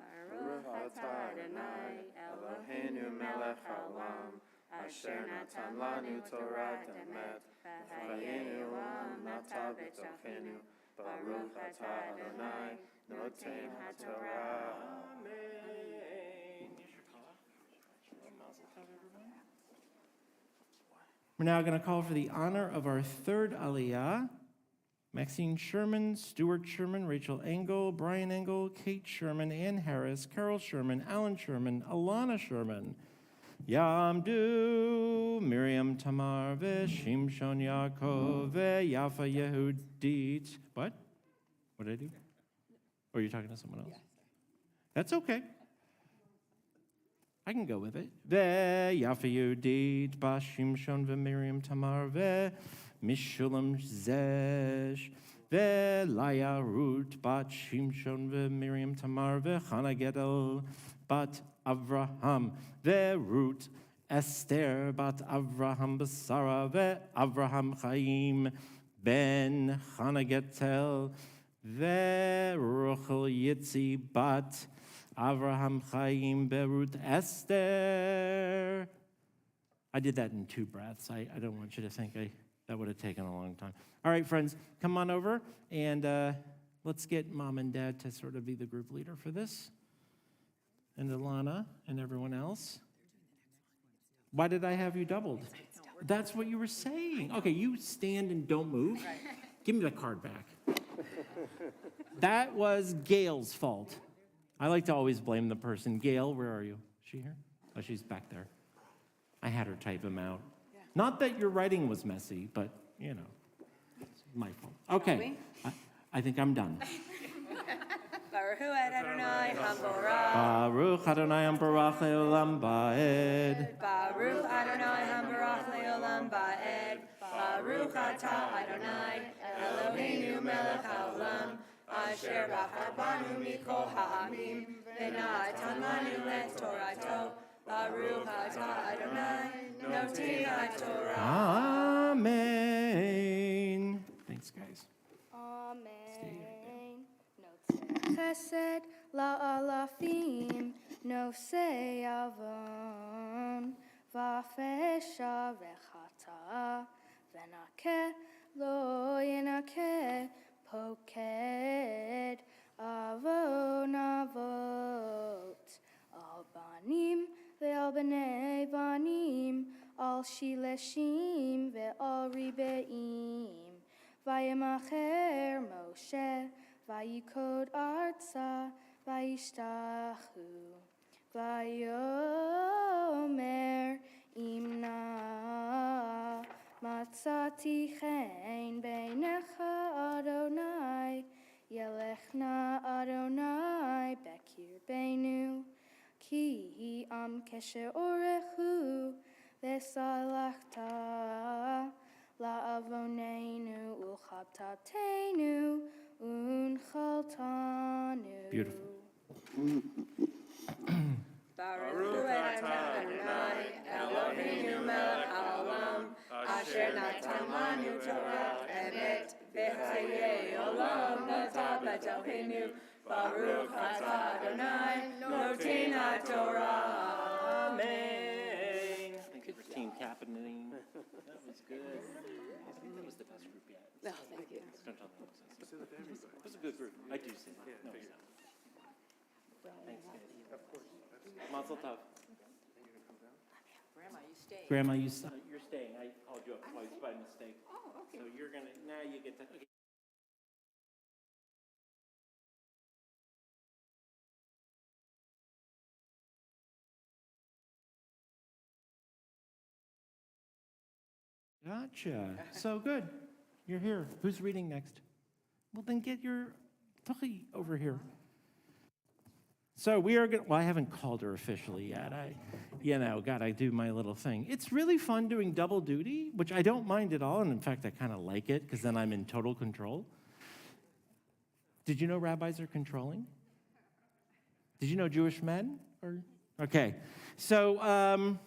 Baruch atah Adonai Eloheinu melech haolam, asher natan lanu Torah emet, v'chayenu olam nata b'tochenu. Baruch atah Adonai noten haTorah. We're now going to call for the honor of our third aliyah. Maxine Sherman, Stuart Sherman, Rachel Engel, Brian Engel, Kate Sherman, Ann Harris, Carol Sherman, Alan Sherman, Alana Sherman, Yamdu, Miriam Tamar, Shimshon Yaakov, Yafa Yehudit. What? What did I do? Or are you talking to someone else? That's okay. I can go with it. Yafa Yehudit, Shimshon, Miriam Tamar, Mishulam Zesh, Laya Ruth, Bat Shimshon, Miriam Tamar, Chana Gedel, Bat Avraham, Ruth, Esther, Bat Avraham Basara, Avraham Chaim, Ben Chana Getel, Ruchel Yitzi, Bat Avraham Chaim, Ruth Esther. I did that in two breaths. I don't want you to think that would have taken a long time. All right, friends, come on over, and let's get Mom and Dad to sort of be the group leader for this, and Alana and everyone else. Why did I have you doubled? That's what you were saying. Okay, you stand and don't move. Give me the card back. That was Gail's fault. I like to always blame the person. Gail, where are you? Is she here? Oh, she's back there. I had her type them out. Not that your writing was messy, but, you know, it's my fault. Okay, I think I'm done. Baruch Adonai Hamborah. Baruch Adonai Hamborach Le'olam Ba'ed. Baruch Adonai Hamborach Le'olam Ba'ed. Baruch atah Adonai Eloheinu melech haolam, asher bachar banu mikol ha'amim, v'natan lanu et Torato. Baruch atah Adonai noten haTorah. Amen. Thanks, guys. Amen. Chesed la'alafim, nosei avon, va'fesha v'chata, v'nakeh lo yenakeh, poked avon avot, al banim ve'al b'nei banim, al shileshim ve'al ribeim, vayemacher Moshe, vayikod artsa, vayishtachu, vayomer imna, matzati chen beinecha Adonai, yelechna Adonai bekir beinu, ki am kesher orechu, vesalachta, la'avoneinu ulchabtatenu, unchaltanu. Beautiful. Baruch atah Adonai Eloheinu melech haolam, asher natan lanu Torah emet, v'chayei olam nata b'tochenu. Baruch atah Adonai noten haTorah. Amen. Thank you for team captaining. That was good. I think that was the best group yet. Oh, thank you. Don't tell them. It was a good group. I do say that. No, it's not. Thanks, guys. Of course. Mazel tov. Grandma, you stay. Grandma, you're staying. I called you up twice by mistake. Oh, okay. So you're going to, now you get to, okay. Gotcha. So good. You're here. Who's reading next? Well, then get your Tuchi over here. So we are going. Well, I haven't called her officially yet. I do my little thing. It's really fun doing double duty, which I don't mind at all, and in fact, I kind of like it because then I'm in total control. Did you know rabbis are controlling? Did you know Jewish men are? Okay. So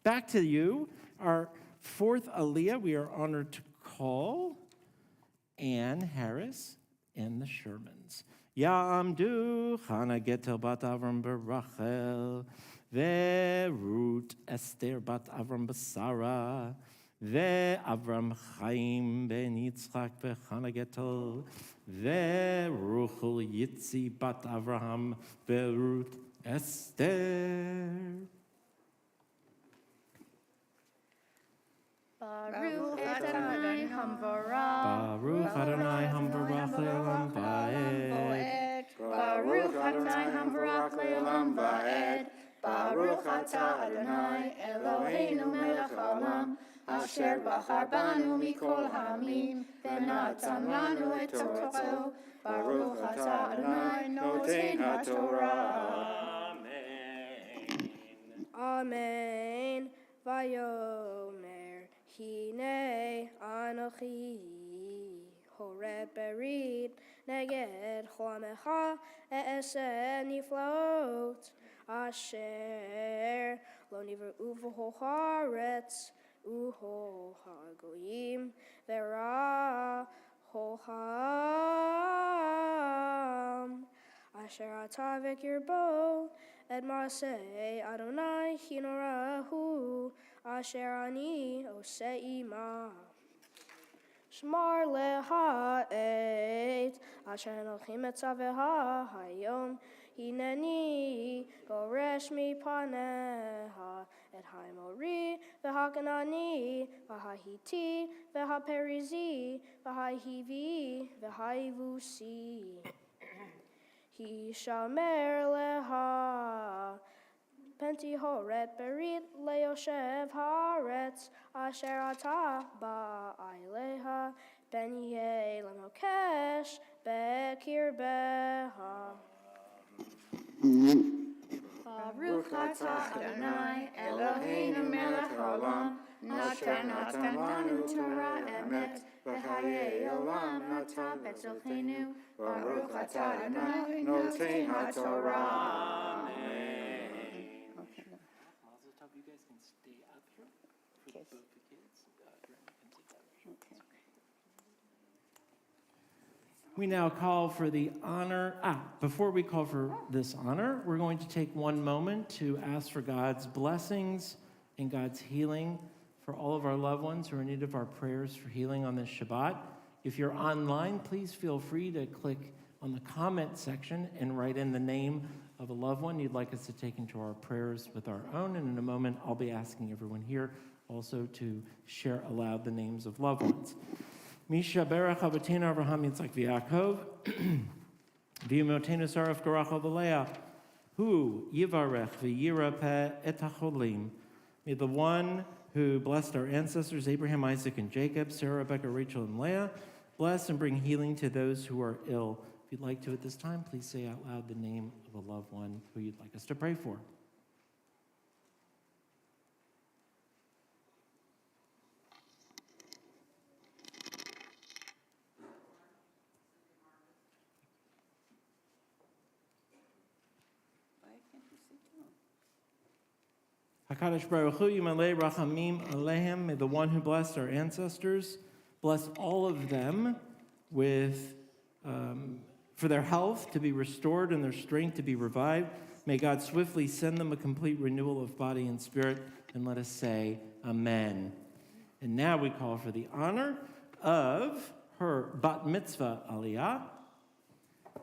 back to you. Our fourth Aliyah, we are honored to call Ann Harris and the Shermans. Ya'amdu Chana Getel bat Avram berachel, veRut Esther bat Avram basara, veAvram Chaim ben Yitzchak vechana Getel, veRuchel Yitzi bat Avraham veRut Esther. Baruch Adonai Hamvarah. Baruch Adonai Hamvarach le'olam va'ed. Baruch Adonai Hamvarach le'olam va'ed. Baruch atah Adonai Eloheinu melech haolam, asher bachar banu mikol ha'amim, v'natan lanu et torato. Baruch atah Adonai noten ha'torah. Amen. Vayomer hine anochi hored berit neged chomecha e'eseh niflaot asher lo nivru v'ho haaretz uho hagoyim vera ho ha'am asher atah v'kirbo et maseh Adonai hinorahu asher ani osei ma shmar leha'et asher enochim etzaveha hayom hineni goresh mipaneha et haimori v'hakanani v'hahiti v'haperizi v'hahivi v'haivusi Hishamer leha Penti horet berit leoshev haaretz asher atah ba'aileha ben yeh lemokesh bekirbeha. Baruch atah Adonai Eloheinu melech haolam, natan lanu Torah emet, v'chayei olam nata betzilchenu. Baruch atah Adonai noten ha'torah. Mazel tov, you guys can stay up here for both the kids. We now call for the honor. Before we call for this honor, we're going to take one moment to ask for God's blessings and God's healing for all of our loved ones who are in need of our prayers for healing on this Shabbat. If you're online, please feel free to click on the comment section and write in the name of a loved one you'd like us to take into our prayers with our own. And in a moment, I'll be asking everyone here also to share aloud the names of loved ones. Misha Berach Avatenu Avraham Yitzchak v'Yaakov v'Yimotenu Saraf Garach Leah Hu Yivarech v'Yirapeh et HaCholim. May the one who blessed our ancestors Abraham, Isaac, and Jacob, Sarah, Rebecca, Rachel, and Leah, bless and bring healing to those who are ill. If you'd like to at this time, please say out loud the name of a loved one who you'd like us to pray for. HaKadosh Baruch Hu Yimalei Rachamim Alehem. May the one who blessed our ancestors bless all of them with for their health to be restored and their strength to be revived. May God swiftly send them a complete renewal of body and spirit. And let us say Amen. And now we call for the honor of her bat mitzvah aliyah,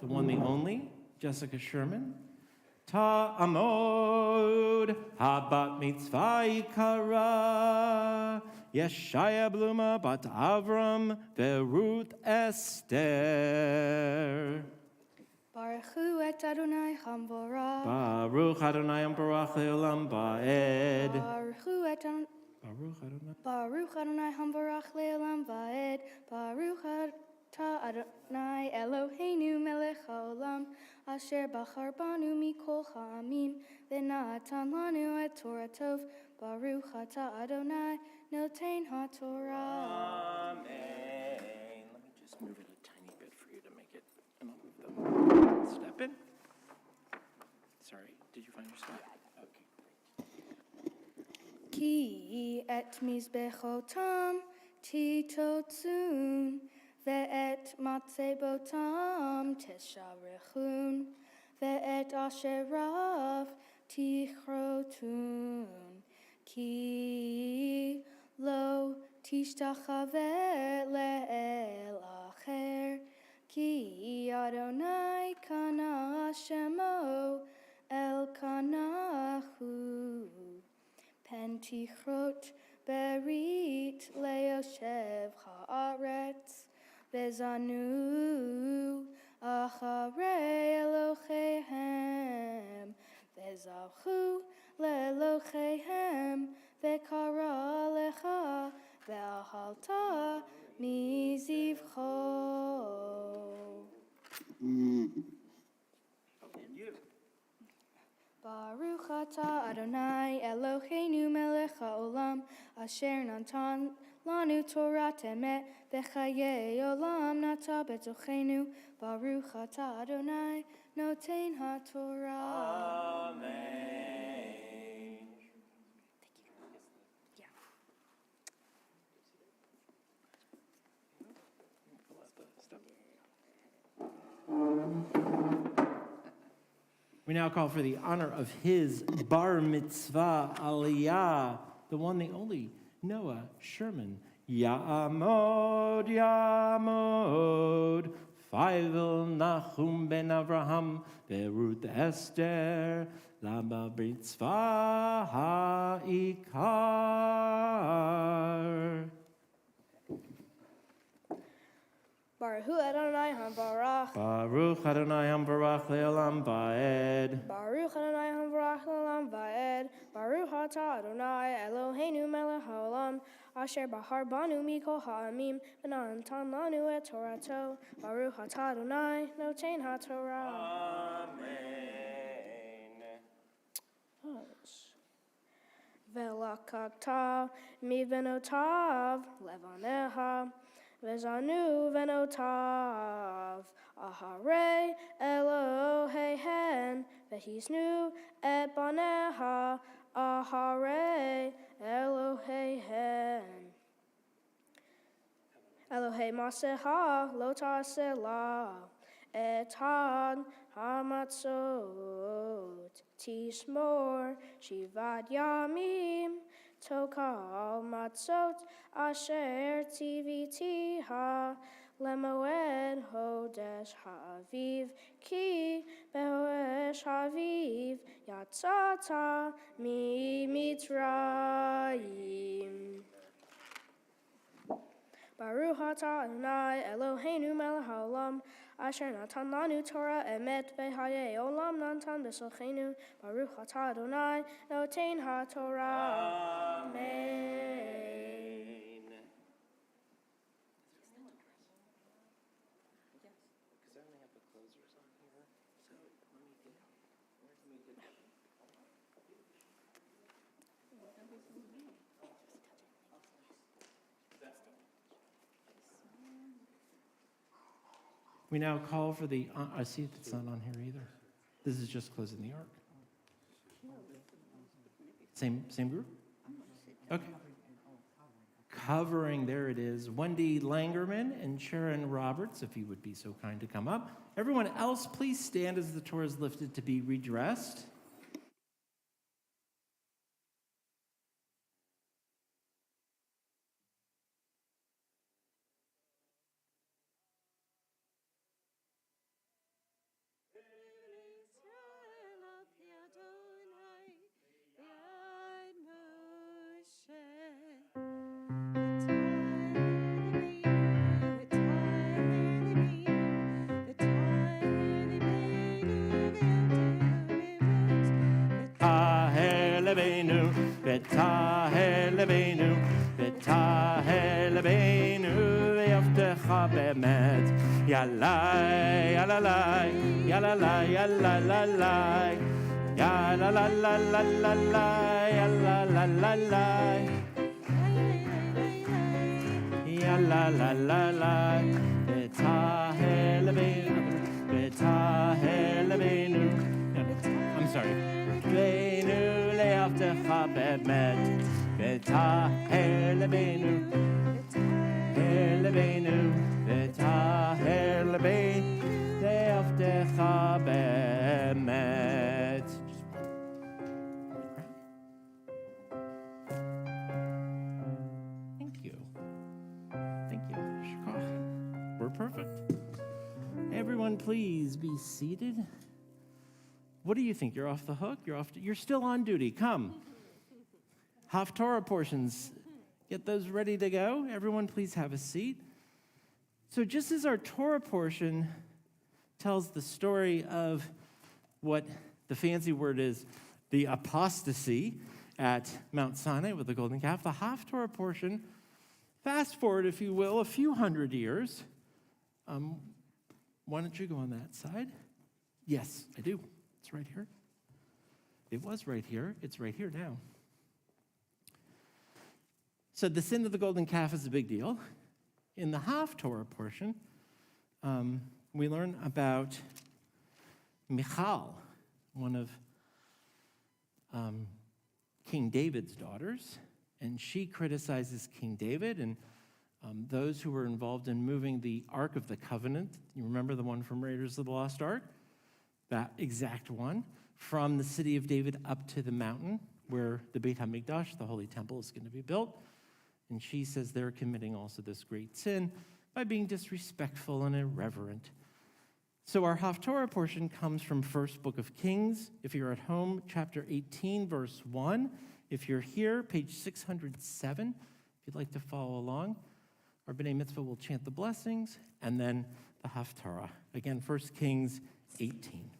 the one, the only, Jessica Sherman. Ta'amod habat mitzvah ikara Yeshaya Bluma bat Avram veRut Esther. Baruch Hu et Adonai Hamvorah. Baruch Adonai Ambarach le'olam va'ed. Baruch Adonai Hamvorach le'olam va'ed. Baruch atah Adonai Eloheinu melech haolam, Asher bachar banu mikol ha'amim, v'natan lanu et Torah tov, Baruch ata Adonai, noten ha'Torah. Amen. Let me just move it a tiny bit for you to make it. And I'll move them. Step in. Sorry, did you find your spot? Okay. Ki et mizbechotam titotzun, ve'et matzebotam tesharechun, ve'et asherav tichrotun, ki lo tishtachave le'el acher, ki Adonai kana shemo el kanahu. Pentichrot berit leoshev haaretz, vezanu acharei Elohehem, vezalchu leElohehem, vekara lecha, ve'ahalta mizivcho. Baruch atah Adonai Eloheinu melech haolam, asher natan lanu Torah emet, v'chayei olam nata betochenu. Baruch atah Adonai noten ha'Torah. Amen. We now call for the honor of his bar mitzvah aliyah, the one, the only, Noah Sherman. Ya'amod, Ya'amod, Feivel Nachum ben Avraham, Beruth Esther, Lama mitzvah ha'ikar. Baruch Adonai HaMbarach. Baruch Adonai HaMbarach Le'olam Va'ed. Baruch Adonai HaMbarach Le'olam Va'ed. Baruch Atah Adonai Eloheinu melech haolam, asher bahar banu mikol ha'amim, v'natan lanu et Torato. Baruch Atah Adonai noten ha'Torah. Amen. Velakakta mi venotav levaneha, vezanu venotav aharei Elohehen, vehisnu et baneha aharei Elohehen. Elohei maseha lo tasela, et hag hamatzot tismor shivat yamim, tokal matzot asher tivitiha lemoed hodesh ha'aviv, ki behodesh ha'aviv yatzata mi Mitzrayim. Baruch atah Adonai Eloheinu melech haolam, asher natan lanu Torah emet, v'hayei olam natan b'sochenu. Baruch atah Adonai noten ha'Torah. Amen. We now call for the, I see if it's not on here either. This is just closing the ark. Same group? Okay. Covering, there it is, Wendy Langerman and Sharon Roberts, if you would be so kind to come up. Everyone else, please stand as the Torah is lifted to be redressed. V'taher lebeinu, v'yavtecha be'emet, Yalai, yalalai, yalalai, yalalalai. Yalalalalalalalai, yalalalalai. Yalalalalai. Betahel Lebeinu, Betahel Lebeinu. I'm sorry. Lebeinu le'avtecha be'emet. Betahel Lebeinu, Lebeinu, Betahel Lebeinu le'avtecha be'emet. Thank you. Thank you. Shkach. We're perfect. Everyone, please be seated. What do you think? You're off the hook? You're still on duty. Come. Haftorah portions. Get those ready to go. Everyone, please have a seat. So just as our Torah portion tells the story of what the fancy word is, the apostasy at Mount Sinai with the golden calf, the Haftorah portion, fast forward, if you will, a few hundred years. Why don't you go on that side? Yes, I do. It's right here. It was right here. It's right here now. So the sin of the golden calf is a big deal. In the Haftorah portion, we learn about Michal, one of King David's daughters, and she criticizes King David and those who were involved in moving the Ark of the Covenant. You remember the one from Raiders of the Lost Ark? That exact one, from the city of David up to the mountain where the Beit HaMikdash, the Holy Temple, is going to be built. And she says they're committing also this great sin by being disrespectful and irreverent. So our Haftorah portion comes from First Book of Kings. If you're at home, chapter 18, verse 1. If you're here, page 607, if you'd like to follow along. Arbene Mitzvah will chant the blessings, and then the Haftarah. Again, 1 Kings 18.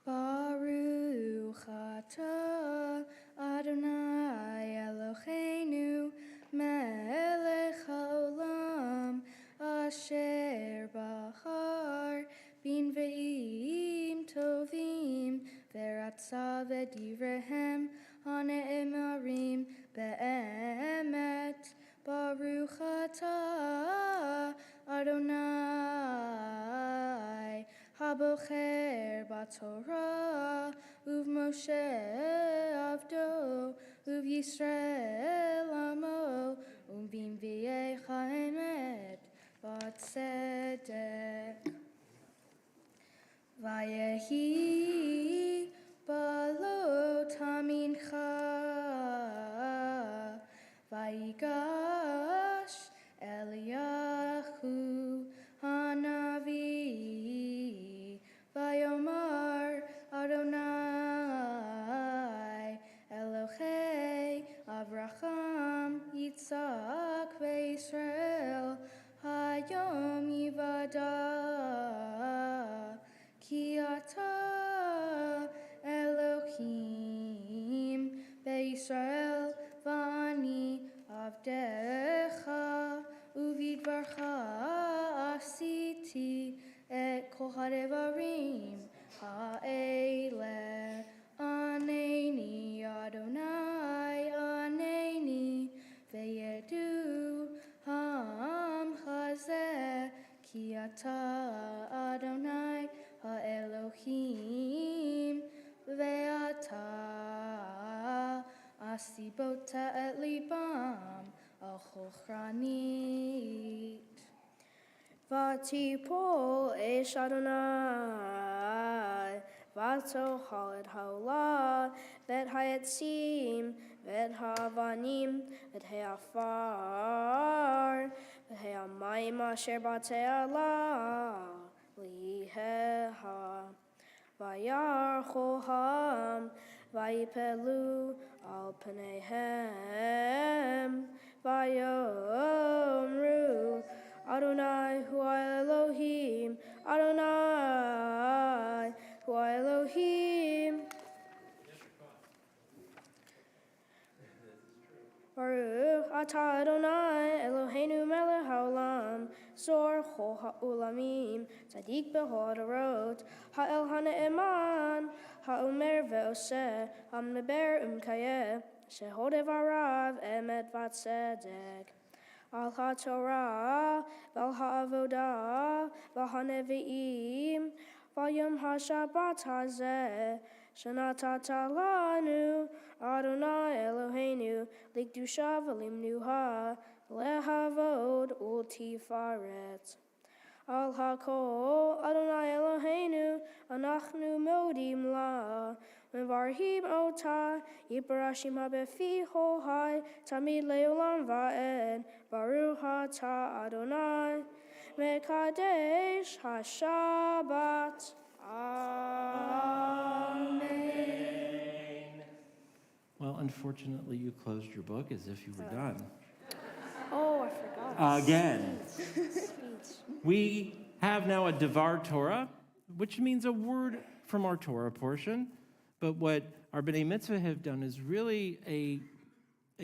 Baruch atah Adonai Eloheinu melech haolam asher bahar bin ve'im tovim ve'ratza v'divrehem hane'emarim be'emet. Baruch atah Adonai Habocher b'Torah uv Moshe avdo uv Yisrael amo uv b'nviei haemet v'tzedek vayehi balot hamincha vayigash Eliyahu hanavi Vayomar Adonai Elohei Avraham Yitzhak ve'Yisrael Hayom Yivada Ki ata Elohim ve'Yisrael v'ani avdecha uvidvarcha asiti et kol hadevarim ha'ele aneni Adonai aneni ve'yedu ha'am hazeh ki ata Adonai ha'Elohim ve'ata asibota et libam achochrani. Vatipol esh Adonai, vatochal et haolah, vet hayetzim, vet havanim, vet heafar, vet heamayim asher bate'alah, liheha, vayarchoham, vayipelu al peneihem, vayomru, Adonai hu Elohim, Adonai hu Elohim. Baruch atah Adonai Eloheinu melech haolam, zor chol ha'olamim, tzadik b'chol hadarot, ha'el ha'ne'eman, ha'omer ve'oseh, ha'meber u'mkayeh, shehodev harav emet v'tzedek. Al ha'torah, v'al ha'avodah, v'al ha'nevi'im, v'al yom ha'shabbat hazeh, shenatata lanu, Adonai Eloheinu, likdusha v'limnuha, lehavod ultifaret. Al hakol, Adonai Eloheinu, anachnu modim la, mevarhim ota, yiparashim habefi hohai, tamid leolam va'ed, baruch atah Adonai, mekadesh haShabbat. Amen. Well, unfortunately, you closed your book as if you were done. Oh, I forgot. Again. Speech. We have now a Devar Torah, which means a word from our Torah portion. But what our B'nai Mitzvah have done is really a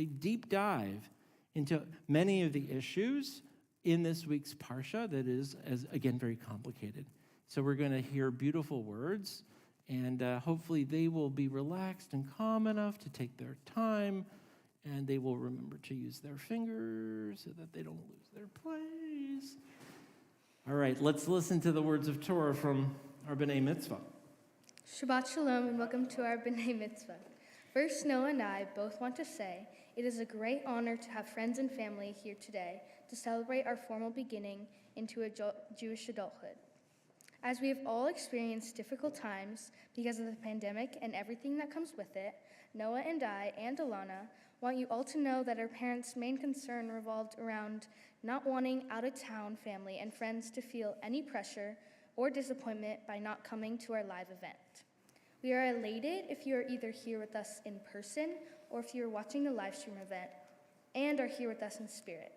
deep dive into many of the issues in this week's Parsha that is, again, very complicated. So we're going to hear beautiful words, and hopefully they will be relaxed and calm enough to take their time, and they will remember to use their fingers so that they don't lose their place. All right, let's listen to the words of Torah from our B'nai Mitzvah. Shabbat Shalom and welcome to our B'nai Mitzvah. First, Noah and I both want to say it is a great honor to have friends and family here today to celebrate our formal beginning into a Jewish adulthood. As we have all experienced difficult times because of the pandemic and everything that comes with it, Noah and I and Alana want you all to know that our parents' main concern revolved around not wanting out-of-town family and friends to feel any pressure or disappointment by not coming to our live event. We are elated if you are either here with us in person or if you are watching the live stream event and are here with us in spirit.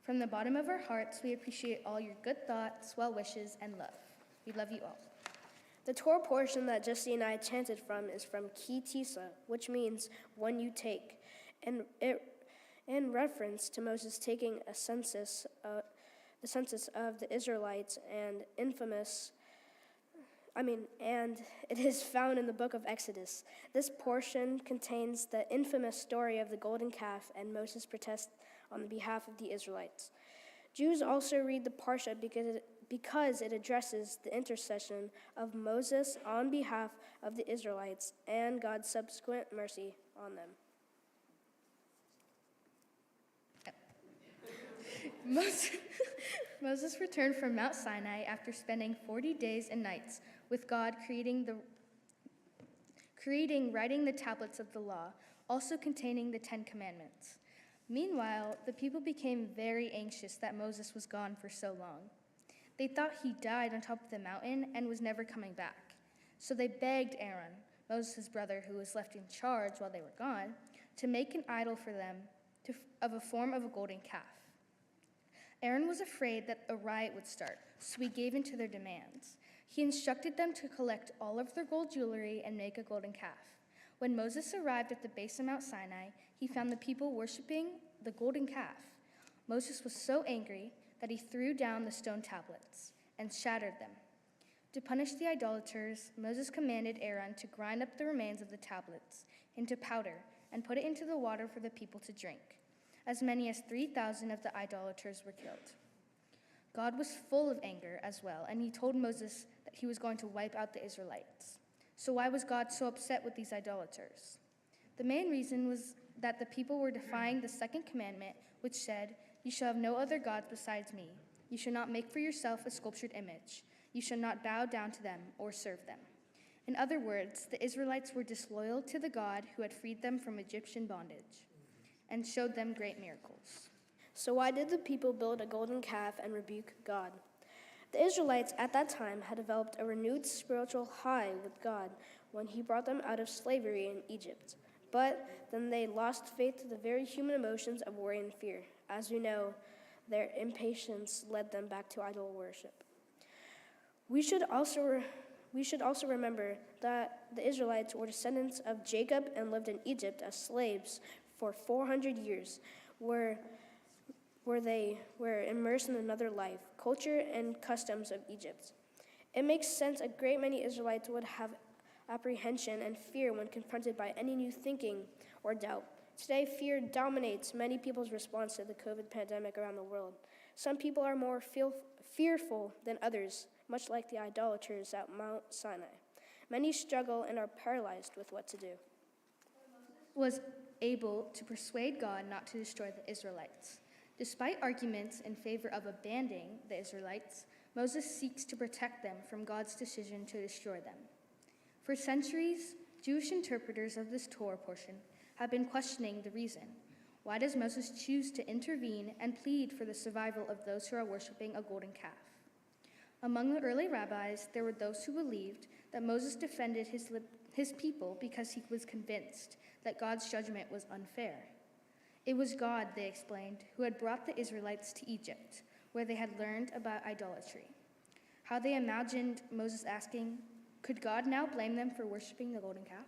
From the bottom of our hearts, we appreciate all your good thoughts, well wishes, and love. We love you all. The Torah portion that Jesse and I chanted from is from Kehilah, which means when you take, and it in reference to Moses taking the census of the Israelites, and it is found in the book of Exodus. This portion contains the infamous story of the golden calf and Moses' protest on behalf of the Israelites. Jews also read the Parsha because it addresses the intercession of Moses on behalf of the Israelites and God's subsequent mercy on them. Moses returned from Mount Sinai after spending 40 days and nights with God writing the tablets of the law, also containing the 10 Commandments. Meanwhile, the people became very anxious that Moses was gone for so long. They thought he died on top of the mountain and was never coming back. So they begged Aaron, Moses' brother who was left in charge while they were gone, to make an idol for them of a form of a golden calf. Aaron was afraid that a riot would start, so he gave in to their demands. He instructed them to collect all of their gold jewelry and make a golden calf. When Moses arrived at the base of Mount Sinai, he found the people worshiping the golden calf. Moses was so angry that he threw down the stone tablets and shattered them. To punish the idolaters, Moses commanded Aaron to grind up the remains of the tablets into powder and put it into the water for the people to drink. As many as 3,000 of the idolaters were killed. God was full of anger as well, and he told Moses that he was going to wipe out the Israelites. So why was God so upset with these idolaters? The main reason was that the people were defying the second commandment, which said, "You shall have no other gods besides me. You shall not make for yourself a sculptured image. You shall not bow down to them or serve them." In other words, the Israelites were disloyal to the God who had freed them from Egyptian bondage and showed them great miracles. So why did the people build a golden calf and rebuke God? The Israelites at that time had developed a renewed spiritual high with God when he brought them out of slavery in Egypt. But then they lost faith to the very human emotions of worry and fear. As we know, their impatience led them back to idol worship. We should also remember that the Israelites were descendants of Jacob and lived in Egypt as slaves for 400 years, where they were immersed in another life, culture, and customs of Egypt. It makes sense a great many Israelites would have apprehension and fear when confronted by any new thinking or doubt. Today, fear dominates many people's response to the COVID pandemic around the world. Some people are more fearful than others, much like the idolaters at Mount Sinai. Many struggle and are paralyzed with what to do. Was able to persuade God not to destroy the Israelites. Despite arguments in favor of abandoning the Israelites, Moses seeks to protect them from God's decision to destroy them. For centuries, Jewish interpreters of this Torah portion have been questioning the reason. Why does Moses choose to intervene and plead for the survival of those who are worshiping a golden calf? Among the early rabbis, there were those who believed that Moses defended his people because he was convinced that God's judgment was unfair. It was God, they explained, who had brought the Israelites to Egypt, where they had learned about idolatry. How they imagined Moses asking, could God now blame them for worshiping the golden calf?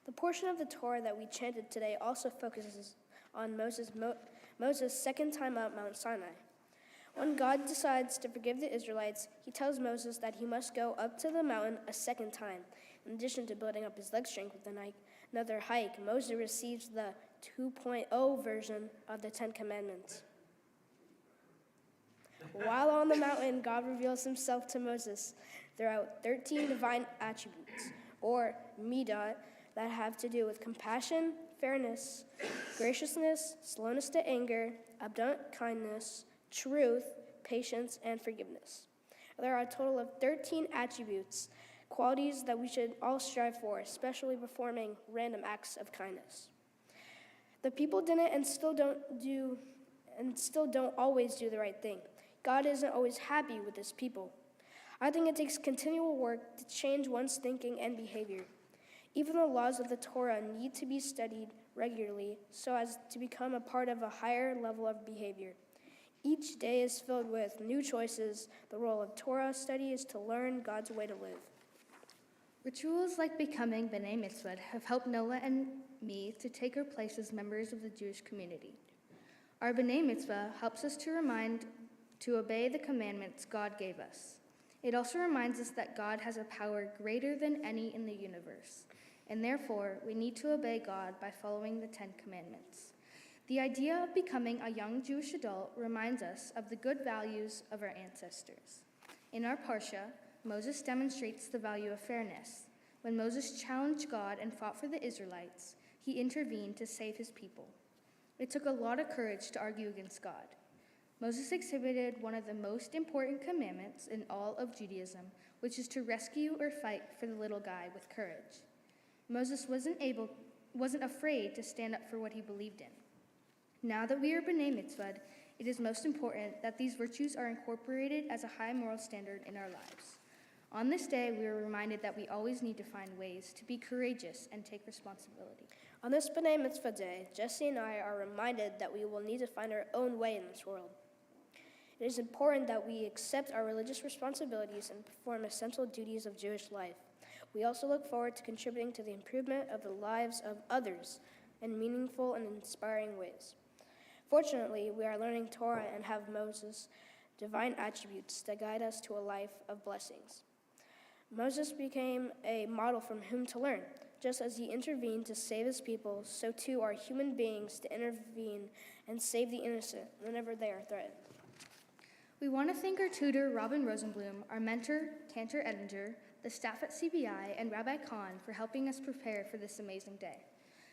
The portion of the Torah that we chanted today also focuses on Moses' second time up Mount Sinai. When God decides to forgive the Israelites, he tells Moses that he must go up to the mountain a second time. In addition to building up his leg strength with another hike, Moses receives the 2.0 version of the Ten Commandments. While on the mountain, God reveals himself to Moses throughout 13 divine attributes, or midah, that have to do with compassion, fairness, graciousness, slowness to anger, abundant kindness, truth, patience, and forgiveness. There are a total of 13 attributes, qualities that we should all strive for, especially performing random acts of kindness. The people didn't and still don't always do the right thing. God isn't always happy with his people. I think it takes continual work to change one's thinking and behavior. Even the laws of the Torah need to be studied regularly so as to become a part of a higher level of behavior. Each day is filled with new choices. The role of Torah study is to learn God's way to live. Rituals like becoming B'nai Mitzvah have helped Nola and me to take our place as members of the Jewish community. Our B'nai Mitzvah helps us to obey the commandments God gave us. It also reminds us that God has a power greater than any in the universe, and therefore we need to obey God by following the 10 Commandments. The idea of becoming a young Jewish adult reminds us of the good values of our ancestors. In our Parsha, Moses demonstrates the value of fairness. When Moses challenged God and fought for the Israelites, he intervened to save his people. It took a lot of courage to argue against God. Moses exhibited one of the most important commandments in all of Judaism, which is to rescue or fight for the little guy with courage. Moses wasn't afraid to stand up for what he believed in. Now that we are B'nai Mitzvah, it is most important that these virtues are incorporated as a high moral standard in our lives. On this day, we are reminded that we always need to find ways to be courageous and take responsibility. On this B'nai Mitzvah day, Jesse and I are reminded that we will need to find our own way in this world. It is important that we accept our religious responsibilities and perform essential duties of Jewish life. We also look forward to contributing to the improvement of the lives of others in meaningful and inspiring ways. Fortunately, we are learning Torah and have Moses' divine attributes that guide us to a life of blessings. Moses became a model from whom to learn. Just as he intervened to save his people, so too are human beings to intervene and save the innocent whenever they are threatened. We want to thank our tutor, Robin Rosenblum, our mentor, Cantor Edinger, the staff at CBI, and Rabbi Kahn for helping us prepare for this amazing day.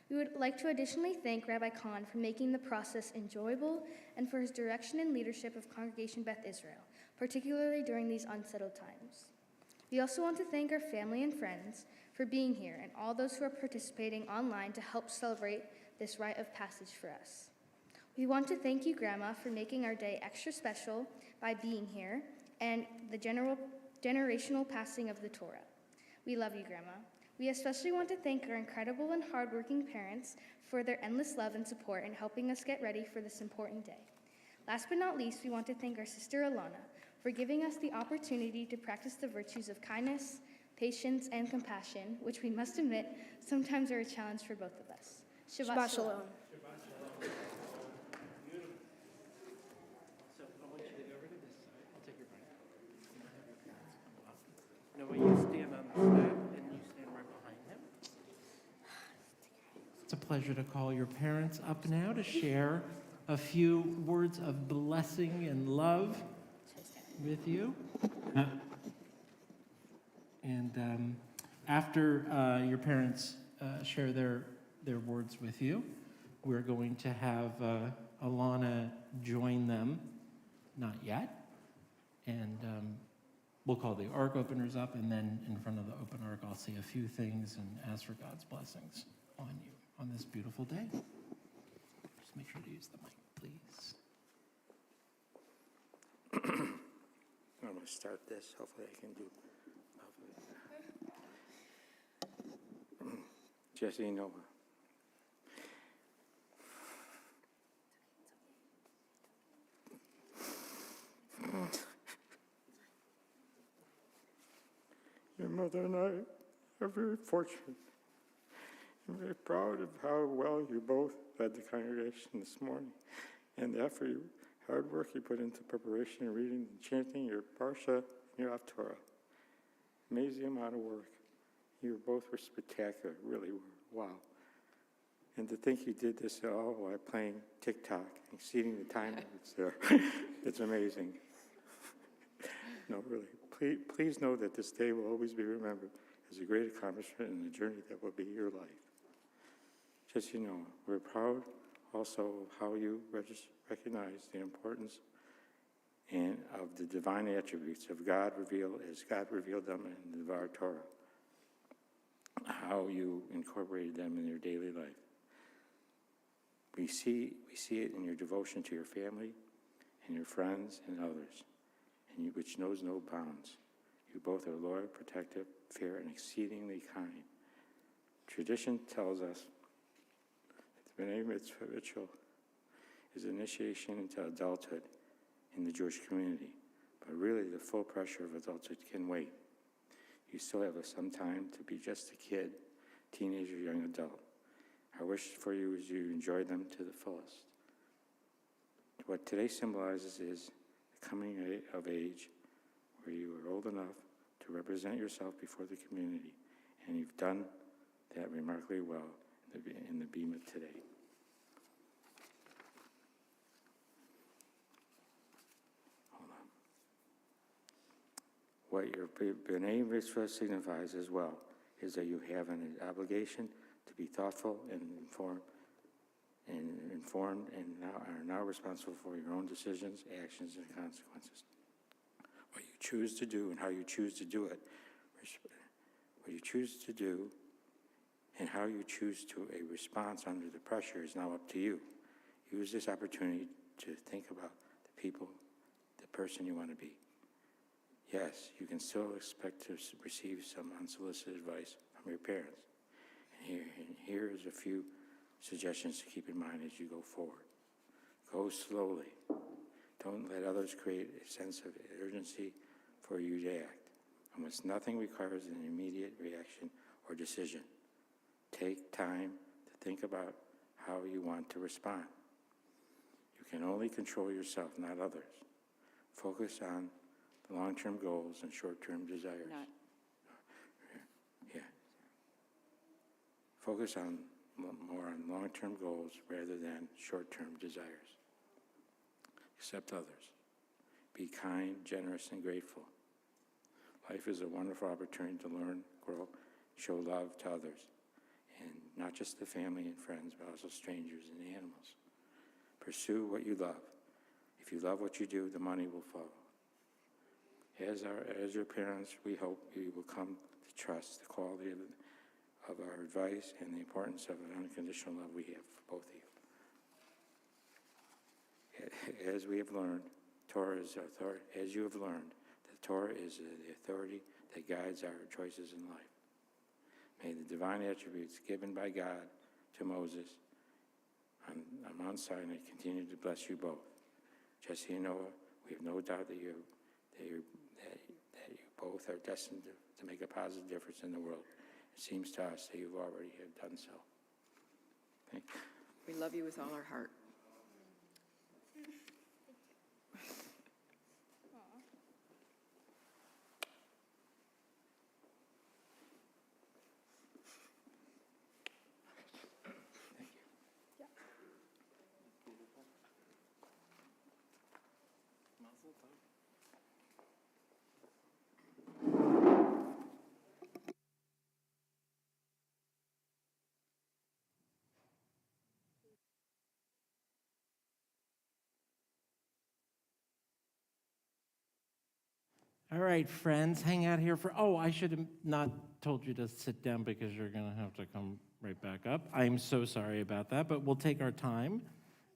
We would like to additionally thank Rabbi Kahn for making the process enjoyable and for his direction and leadership of Congregation Beth Israel, particularly during these unsettled times. We also want to thank our family and friends for being here and all those who are participating online to help celebrate this rite of passage for us. We want to thank you, Grandma, for making our day extra special by being here and the generational passing of the Torah. We love you, Grandma. We especially want to thank our incredible and hardworking parents for their endless love and support in helping us get ready for this important day. Last but not least, we want to thank our sister Alana for giving us the opportunity to practice the virtues of kindness, patience, and compassion, which we must admit sometimes are a challenge for both of us. Shabbat Shalom. pleasure to call your parents up now to share a few words of blessing and love with you. And after your parents share their words with you, we're going to have Alana join them. Not yet. And we'll call the ark openers up, and then in front of the open ark, I'll say a few things and ask for God's blessings on you on this beautiful day. Just make sure to use the mic, please. I'm going to start this. Hopefully I can do. Jesse and Noah. Your mother and I are very fortunate and very proud of how well you both led the congregation this morning and the effort, hard work you put into preparation and reading and chanting your Parsha and your Torah. Amazing amount of work. You both were spectacular, really were. Wow. And to think you did this all while playing TikTok, exceeding the time limits there. It's amazing. No, really. Please know that this day will always be remembered as a great accomplishment in the journey that will be your life. Just you know, we're proud also of how you recognize the importance and of the divine attributes of God revealed as God revealed them in the Torah. How you incorporated them in your daily life. We see it in your devotion to your family and your friends and others, and which knows no bounds. You both are loyal, protective, fair, and exceedingly kind. Tradition tells us that the Mitzvah ritual is initiation into adulthood in the Jewish community, but really the full pressure of adulthood can wait. You still have some time to be just a kid, teenager, young adult. Our wish for you is you enjoy them to the fullest. What today symbolizes is the coming of age where you are old enough to represent yourself before the community, and you've done that remarkably well in the beam of today. What your B'nai Mitzvah signifies as well is that you have an obligation to be thoughtful and informed and are now responsible for your own decisions, actions, and consequences. What you choose to do and how you choose to do it, what you choose to do and how you choose to a response under the pressure is now up to you. Use this opportunity to think about the people, the person you want to be. Yes, you can still expect to receive some unsolicited advice from your parents. And here is a few suggestions to keep in mind as you go forward. Go slowly. Don't let others create a sense of urgency for you to act. Almost nothing requires an immediate reaction or decision. Take time to think about how you want to respond. You can only control yourself, not others. Focus on long-term goals and short-term desires. Yeah. Focus more on long-term goals rather than short-term desires. Accept others. Be kind, generous, and grateful. Life is a wonderful opportunity to learn, grow, show love to others, and not just the family and friends, but also strangers and animals. Pursue what you love. If you love what you do, the money will follow. As your parents, we hope you will come to trust the quality of our advice and the importance of an unconditional love we have for both of you. As we have learned, Torah is authority. As you have learned, the Torah is the authority that guides our choices in life. May the divine attributes given by God to Moses on Mount Sinai continue to bless you both. Jesse and Noah, we have no doubt that you both are destined to make a positive difference in the world. It seems to us that you've already have done so. Thank you. We love you with all our heart. Thank All right, friends, hang out here for, I should have not told you to sit down because you're going to have to come right back up. I'm so sorry about that, but we'll take our time.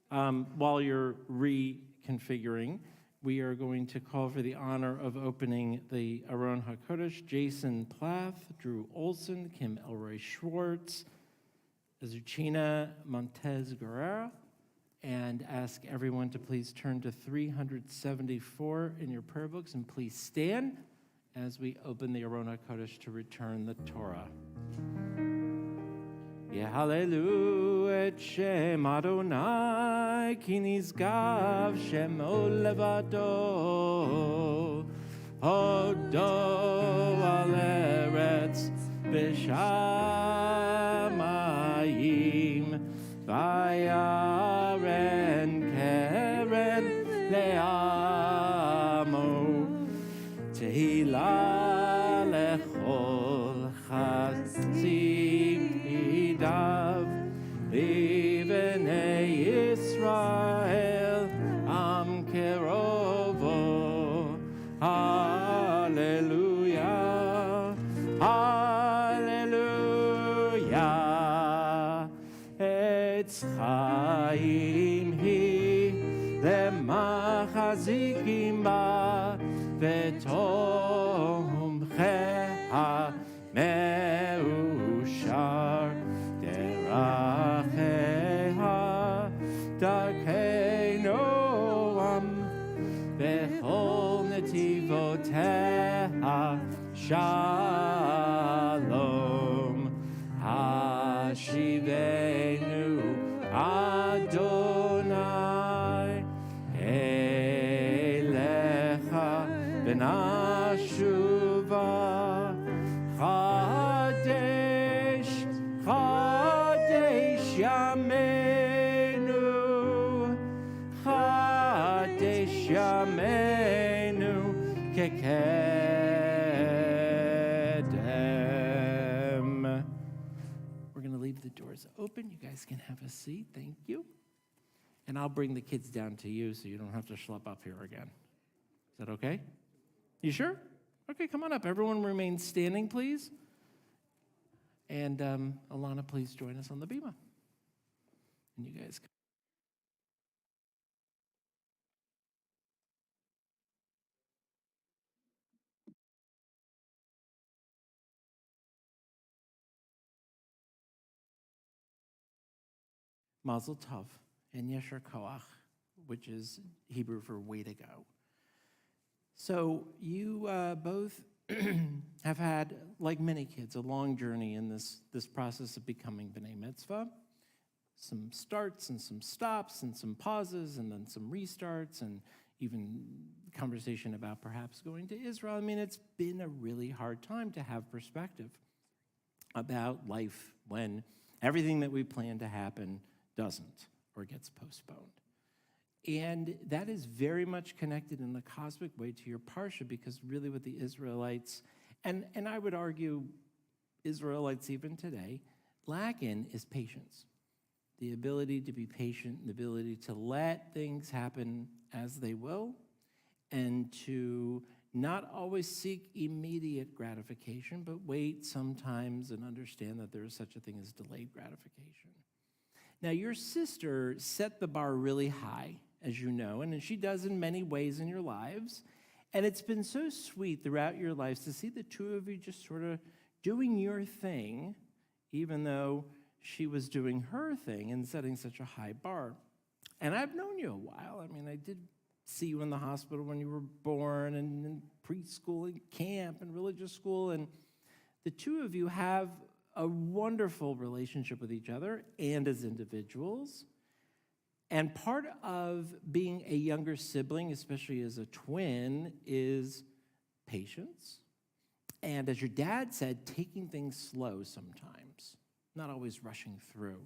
While you're reconfiguring, we are going to call for the honor of opening the Aron HaKodesh, Jason Plath, Drew Olson, Kim Elroy Schwartz, Azucena Montez Guerrera, and ask everyone to please turn to 374 in your prayer books, and please stand as we open the Aron HaKodesh to return the Torah. Yehalelu et Shem Adonai, ki nizgav Shemo levado, hodo al eretz b'shamayim, vayaren keren le'amo, tehila lechol chasim idav, Livnei Yisrael am kerovo. Hallelujah, hallelujah. Etz chaim hi lemachazikim ba v'tomcheha meushar deracheha darkeinoam v'chol netivoteha shalom. Hashivenu Adonai elecha v'nashuva Chadesh, Chadesh Yameinu, Chadesh Yameinu Kekedem. We're going to leave the doors open. You guys can have a seat. Thank you. And I'll bring the kids down to you so you don't have to schlep up here again. Is that okay? You sure? Okay, come on up. Everyone remain standing, please. And Alana, please join us on the bima. And you guys come. Mazel tov and yesher koach, which is Hebrew for way to go. So you both have had, like many kids, a long journey in this process of becoming B'nai Mitzvah. Some starts and some stops and some pauses and then some restarts and even conversation about perhaps going to Israel. I mean, it's been a really hard time to have perspective about life when everything that we plan to happen doesn't or gets postponed. And that is very much connected in the cosmic way to your parsha, because really what the Israelites, and I would argue Israelites even today, lack in is patience. The ability to be patient, the ability to let things happen as they will, and to not always seek immediate gratification, but wait sometimes and understand that there is such a thing as delayed gratification. Now, your sister set the bar really high, as you know, and she does in many ways in your lives. And it's been so sweet throughout your lives to see the two of you just sort of doing your thing, even though she was doing her thing and setting such a high bar. And I've known you a while. I mean, I did see you in the hospital when you were born and in preschool and camp and religious school. And the two of you have a wonderful relationship with each other and as individuals. And part of being a younger sibling, especially as a twin, is patience. And as your dad said, taking things slow sometimes, not always rushing through.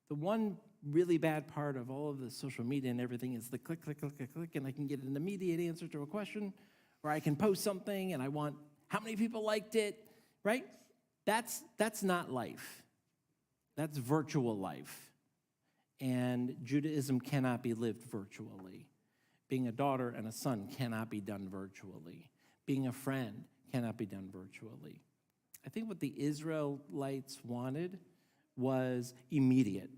The one really bad part of all of the social media and everything is the click, click, click, click, click, and I can get an immediate answer to a question, or I can post something and I want how many people liked it, right? That's not life. That's virtual life. And Judaism cannot be lived virtually. Being a daughter and a son cannot be done virtually. being a friend cannot be done virtually. I think what the Israelites wanted was immediate.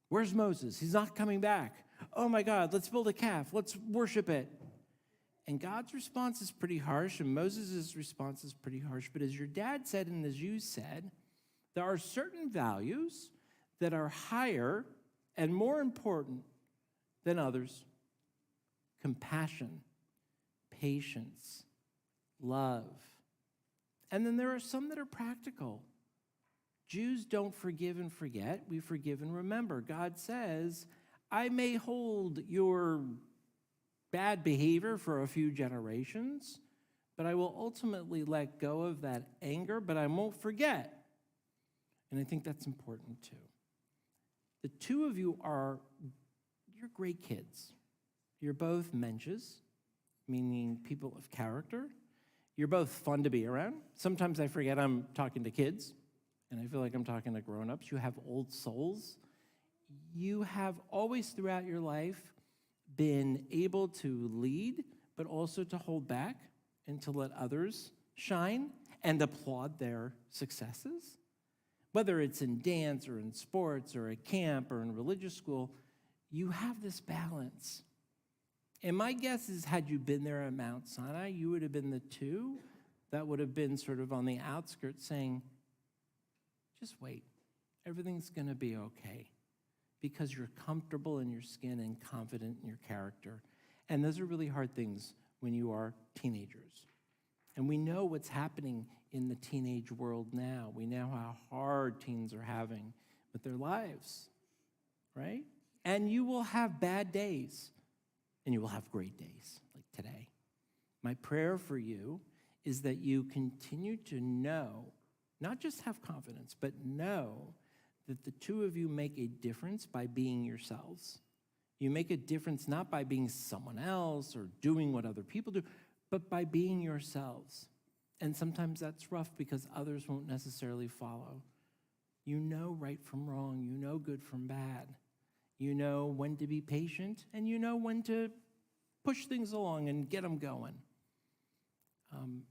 Where's Moses? He's not coming back. Oh my God, let's build a calf. Let's worship it. And God's response is pretty harsh, and Moses' response is pretty harsh. But as your dad said, and as you said, there are certain values that are higher and more important than others. Compassion, patience, love. And then there are some that are practical. Jews don't forgive and forget. We forgive and remember. God says, I may hold your bad behavior for a few generations, but I will ultimately let go of that anger, but I won't forget. And I think that's important too. The two of you you're great kids. You're both mensches, meaning people of character. You're both fun to be around. Sometimes I forget I'm talking to kids, and I feel like I'm talking to grown-ups. You have old souls. You have always throughout your life been able to lead, but also to hold back and to let others shine and applaud their successes. Whether it's in dance or in sports or at camp or in religious school, you have this balance. And my guess is had you been there at Mount Sinai, you would have been the two that would have been sort of on the outskirts saying, just wait, everything's going to be okay, because you're comfortable in your skin and confident in your character. And those are really hard things when you are teenagers. And we know what's happening in the teenage world now. We know how hard teens are having with their lives, right? And you will have bad days, and you will have great days, like today. My prayer for you is that you continue to know, not just have confidence, but know that the two of you make a difference by being yourselves. You make a difference not by being someone else or doing what other people do, but by being yourselves. And sometimes that's rough because others won't necessarily follow. You know right from wrong. You know good from bad. You know when to be patient, and you know when to push things along and get them going.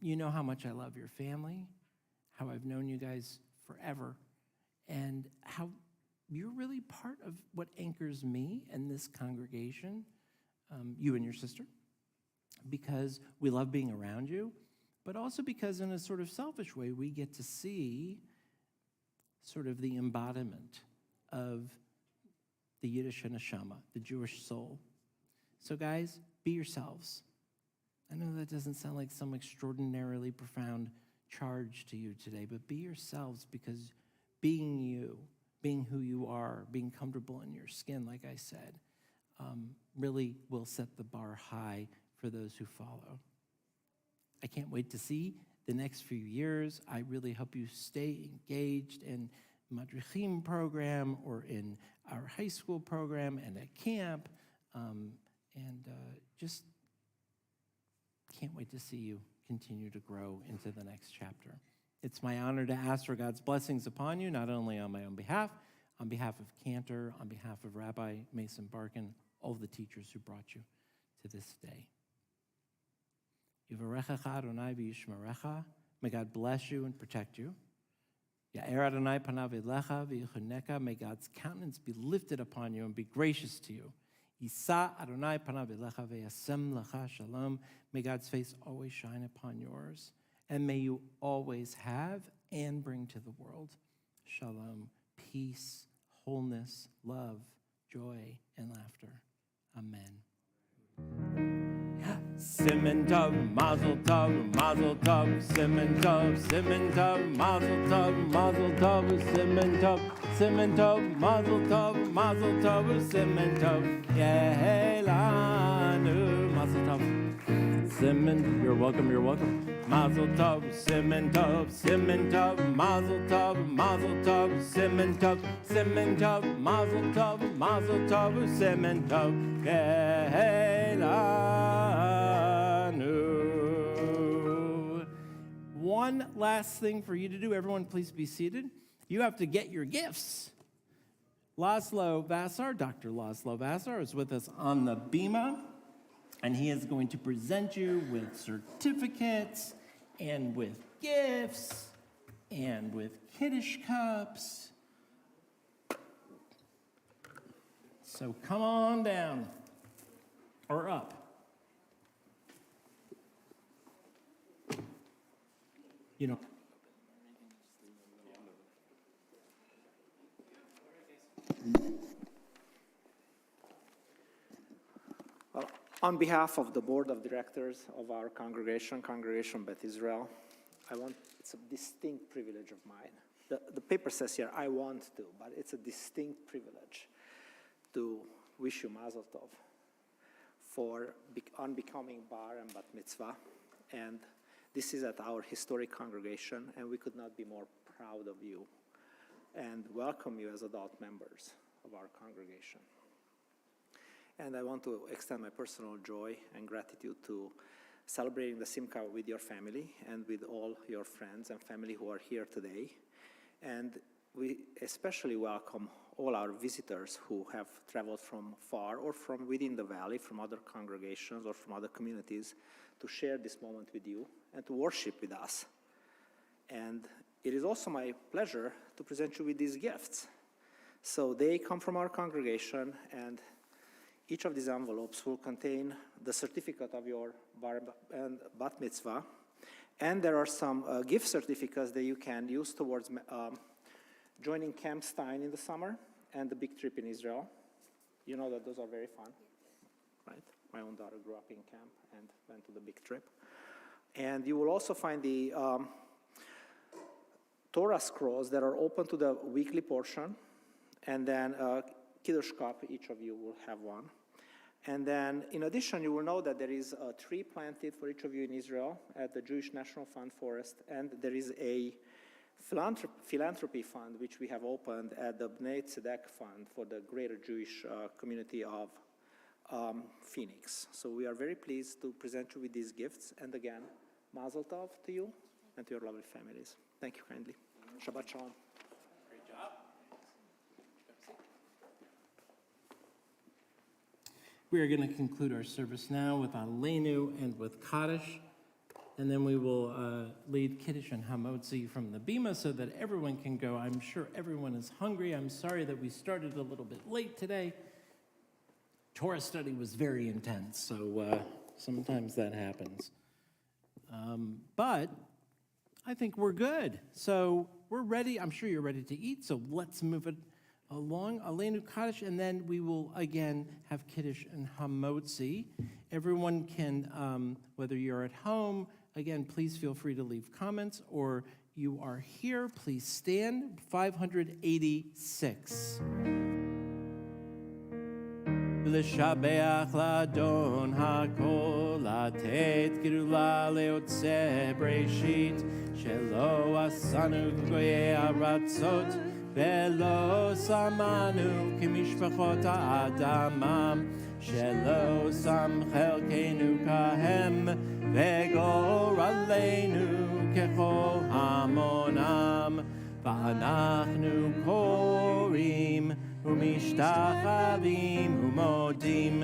You know how much I love your family, how I've known you guys forever, and how you're really part of what anchors me and this congregation, you and your sister, because we love being around you, but also because in a sort of selfish way, we get to see sort of the embodiment of the Yiddish neshama, the Jewish soul. So guys, be yourselves. I know that doesn't sound like some extraordinarily profound charge to you today, but be yourselves, because being you, being who you are, being comfortable in your skin, like I said, really will set the bar high for those who follow. I can't wait to see the next few years. I really hope you stay engaged in Madrichim program or in our high school program and at camp, and just can't wait to see you continue to grow into the next chapter. It's my honor to ask for God's blessings upon you, not only on my own behalf, on behalf of Cantor, on behalf of Rabbi Mason Barkin, all of the teachers who brought you to this day. Yivarechecha Adonai v'yishmerecha. May God bless you and protect you. Ya'er Adonai panav elecha v'yichuneka. May God's countenance be lifted upon you and be gracious to you. Yisa Adonai panav elecha v'yasem lecha shalom. May God's face always shine upon yours. And may you always have and bring to the world shalom, peace, wholeness, love, joy, and laughter. Amen. Siman tov, mazel tov, mazel tov, siman tov, mazel tov, mazel tov, siman tov, mazel tov, siman tov, yehelanu, mazel tov, siman, you're welcome, mazel tov, siman tov, mazel tov, siman tov, mazel tov, siman tov, yehelanu. One last thing for you to do. Everyone, please be seated. You have to get your gifts. Laszlo Vassar, Dr. Laszlo Vassar, is with us on the bima. And he is going to present you with certificates and with gifts and with Kiddush cups. So come on down or up. You know. Well, on behalf of the board of directors of our congregation, Congregation Beth Israel, it's a distinct privilege of mine. The paper says here, I want to, but it's a distinct privilege to wish you Mazel Tov on becoming Bar and Bat Mitzvah. And this is at our historic congregation, and we could not be more proud of you and welcome you as adult members of our congregation. And I want to extend my personal joy and gratitude to celebrating the Simcha with your family and with all your friends and family who are here today. And we especially welcome all our visitors who have traveled from far or from within the valley, from other congregations or from other communities, to share this moment with you and to worship with us. And it is also my pleasure to present you with these gifts. So they come from our congregation, and each of these envelopes will contain the certificate of your Bar and Bat Mitzvah, and there are some gift certificates that you can use towards joining Camp Stein in the summer and the big trip in Israel. You know that those are very fun, right? My own daughter grew up in camp and went to the big trip. And you will also find the Torah scrolls that are open to the weekly portion, and then Kiddush cup, each of you will have one. And then, in addition, you will know that there is a tree planted for each of you in Israel at the Jewish National Fund Forest, and there is a philanthropy fund which we have opened at the Bnei Tzedek Fund for the greater Jewish community of Phoenix. So we are very pleased to present you with these gifts, and again, Mazel Tov to you and to your lovely families. Thank you kindly. Shabbat Shalom. Great job. We are going to conclude our service now with Aleinu and with Kaddish, and then we will lead Kiddush and Hamotzi from the Bima so that everyone can go. I'm sure everyone is hungry. I'm sorry that we started a little bit late today. Torah study was very intense, so sometimes that happens. But I think we're good. So we're ready. I'm sure you're ready to eat, so let's move it along. Aleinu Kaddish, and then we will again have Kiddush and Hamotzi. Everyone can, whether you're at home, again, please feel free to leave comments, or you are here, please stand. 586. לשבח לאדון הכל, לתת גדולה ליוצא בראשית, שלא עשנו גויי ארצות, ולא שמנו כמשפחות האדמה, שלא שם חלקנו כהם, וגורלנו ככל המונם, ואנחנו קוראים ומשתחווים ומודים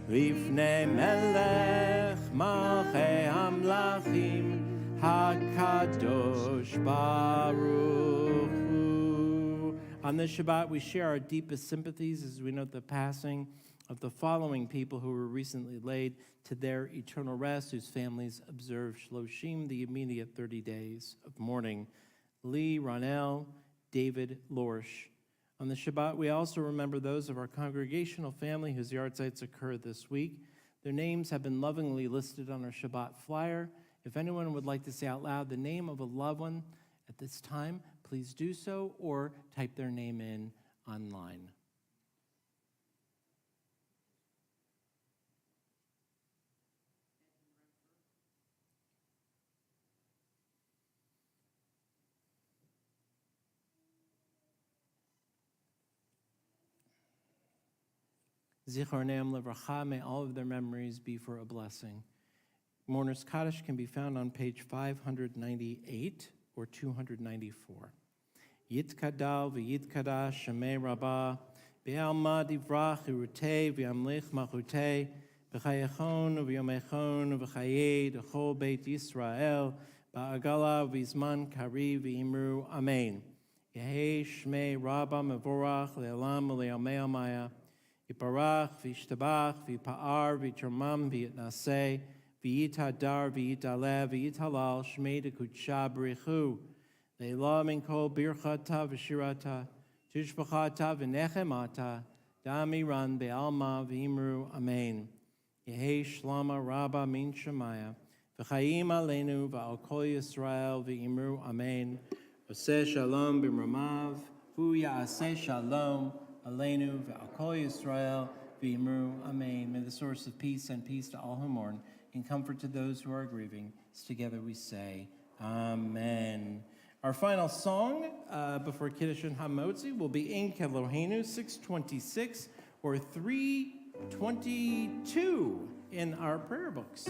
לפני מלך מלכי המלכים הקדוש ברוך הוא. On this Shabbat, we share our deepest sympathies as we note the passing of the following people who were recently laid to their eternal rest, whose families observe Shloshim, the immediate 30 days of mourning. Lee, Ronell, David, Lorsch. On the Shabbat, we also remember those of our congregational family whose yahrzeits occur this week. Their names have been lovingly listed on our Shabbat flyer. If anyone would like to say out loud the name of a loved one at this time, please do so or type their name in online. Zichroneim Livracha, may all of their memories be for a blessing. Mourner's Kaddish can be found on page 598 or 294. Yitkadal v'yitkadash shemei rabbah, be'alma divrach urutei v'amlich machutei, v'chayechon u'v'yomechon u'v'chayei d'chol Beit Yisrael ba'agala v'izman kari v'imru amen. Yehei shmei rabba mevorach le'olam u'le'amei amaya. Yiparach v'yishtabach v'yipa'ar v'yitromam v'yitnaseh v'yitadar v'yitaleh v'yitalal shmei d'kudsha b'richu. Le'la min kol birchata v'shirata tishbachata v'nechemata damiran be'alma v'imru amen. Yehei shlama rabba min shemaya v'chayim aleinu v'al kol Yisrael v'imru amen. Oseh shalom b'mramav hu ya'aseh shalom aleinu v'al kol Yisrael v'imru amen. May the source of peace send peace to all who mourn and comfort to those who are grieving. Together we say, Amen. Our final song before Kiddush and Hamotzi will be In Kelohenu 626 or 322 in our prayer books.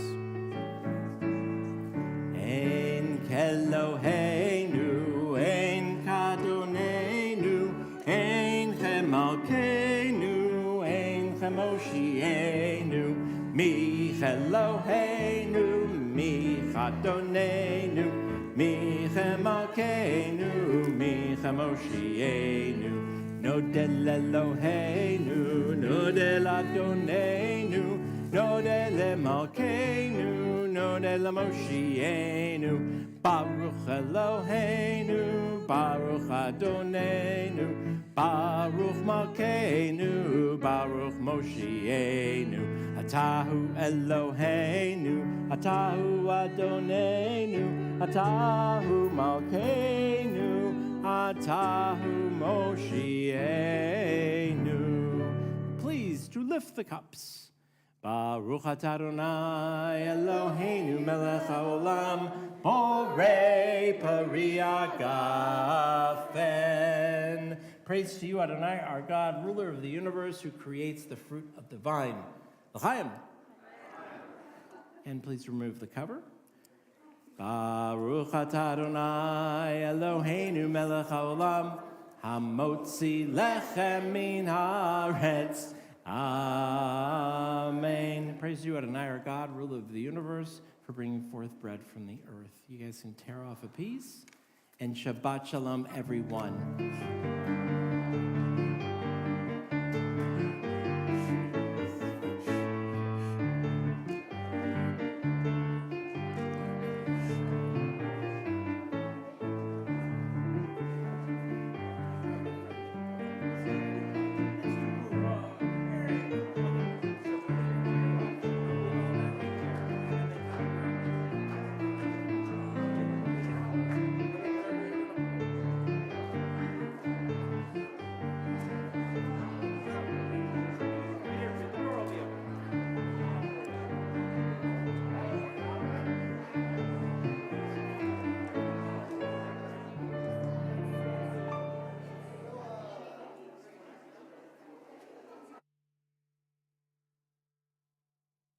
In Kelohenu, in Kadonenu, in Chemalkenu, in Chemoshienu, Mi Kelohenu, Mi Chadonenu, Mi Chemalkenu, Mi Chemoshienu, Nodel Eloheinu, Nodel Adonenu, Nodel Malkeinu, Nodel Moshienu, Baruch Eloheinu, Baruch Adonenu, Baruch Malkeinu, Baruch Moshienu, Atahu Eloheinu, Atahu Adonenu, Atahu Malkeinu, Atahu Moshienu. Please to lift the cups. Baruch atah Adonai Eloheinu melech haolam borei pari agafen. Praise to you, Adonai, our God, ruler of the universe, who creates the fruit of the vine. L'chaim. And please remove the cover. Baruch atah Adonai Eloheinu melech haolam hamotzi lechem min haaretz. Amen. Praise you, Adonai, our God, ruler of the universe, for bringing forth bread from the earth. You guys can tear off a piece. And Shabbat Shalom, everyone.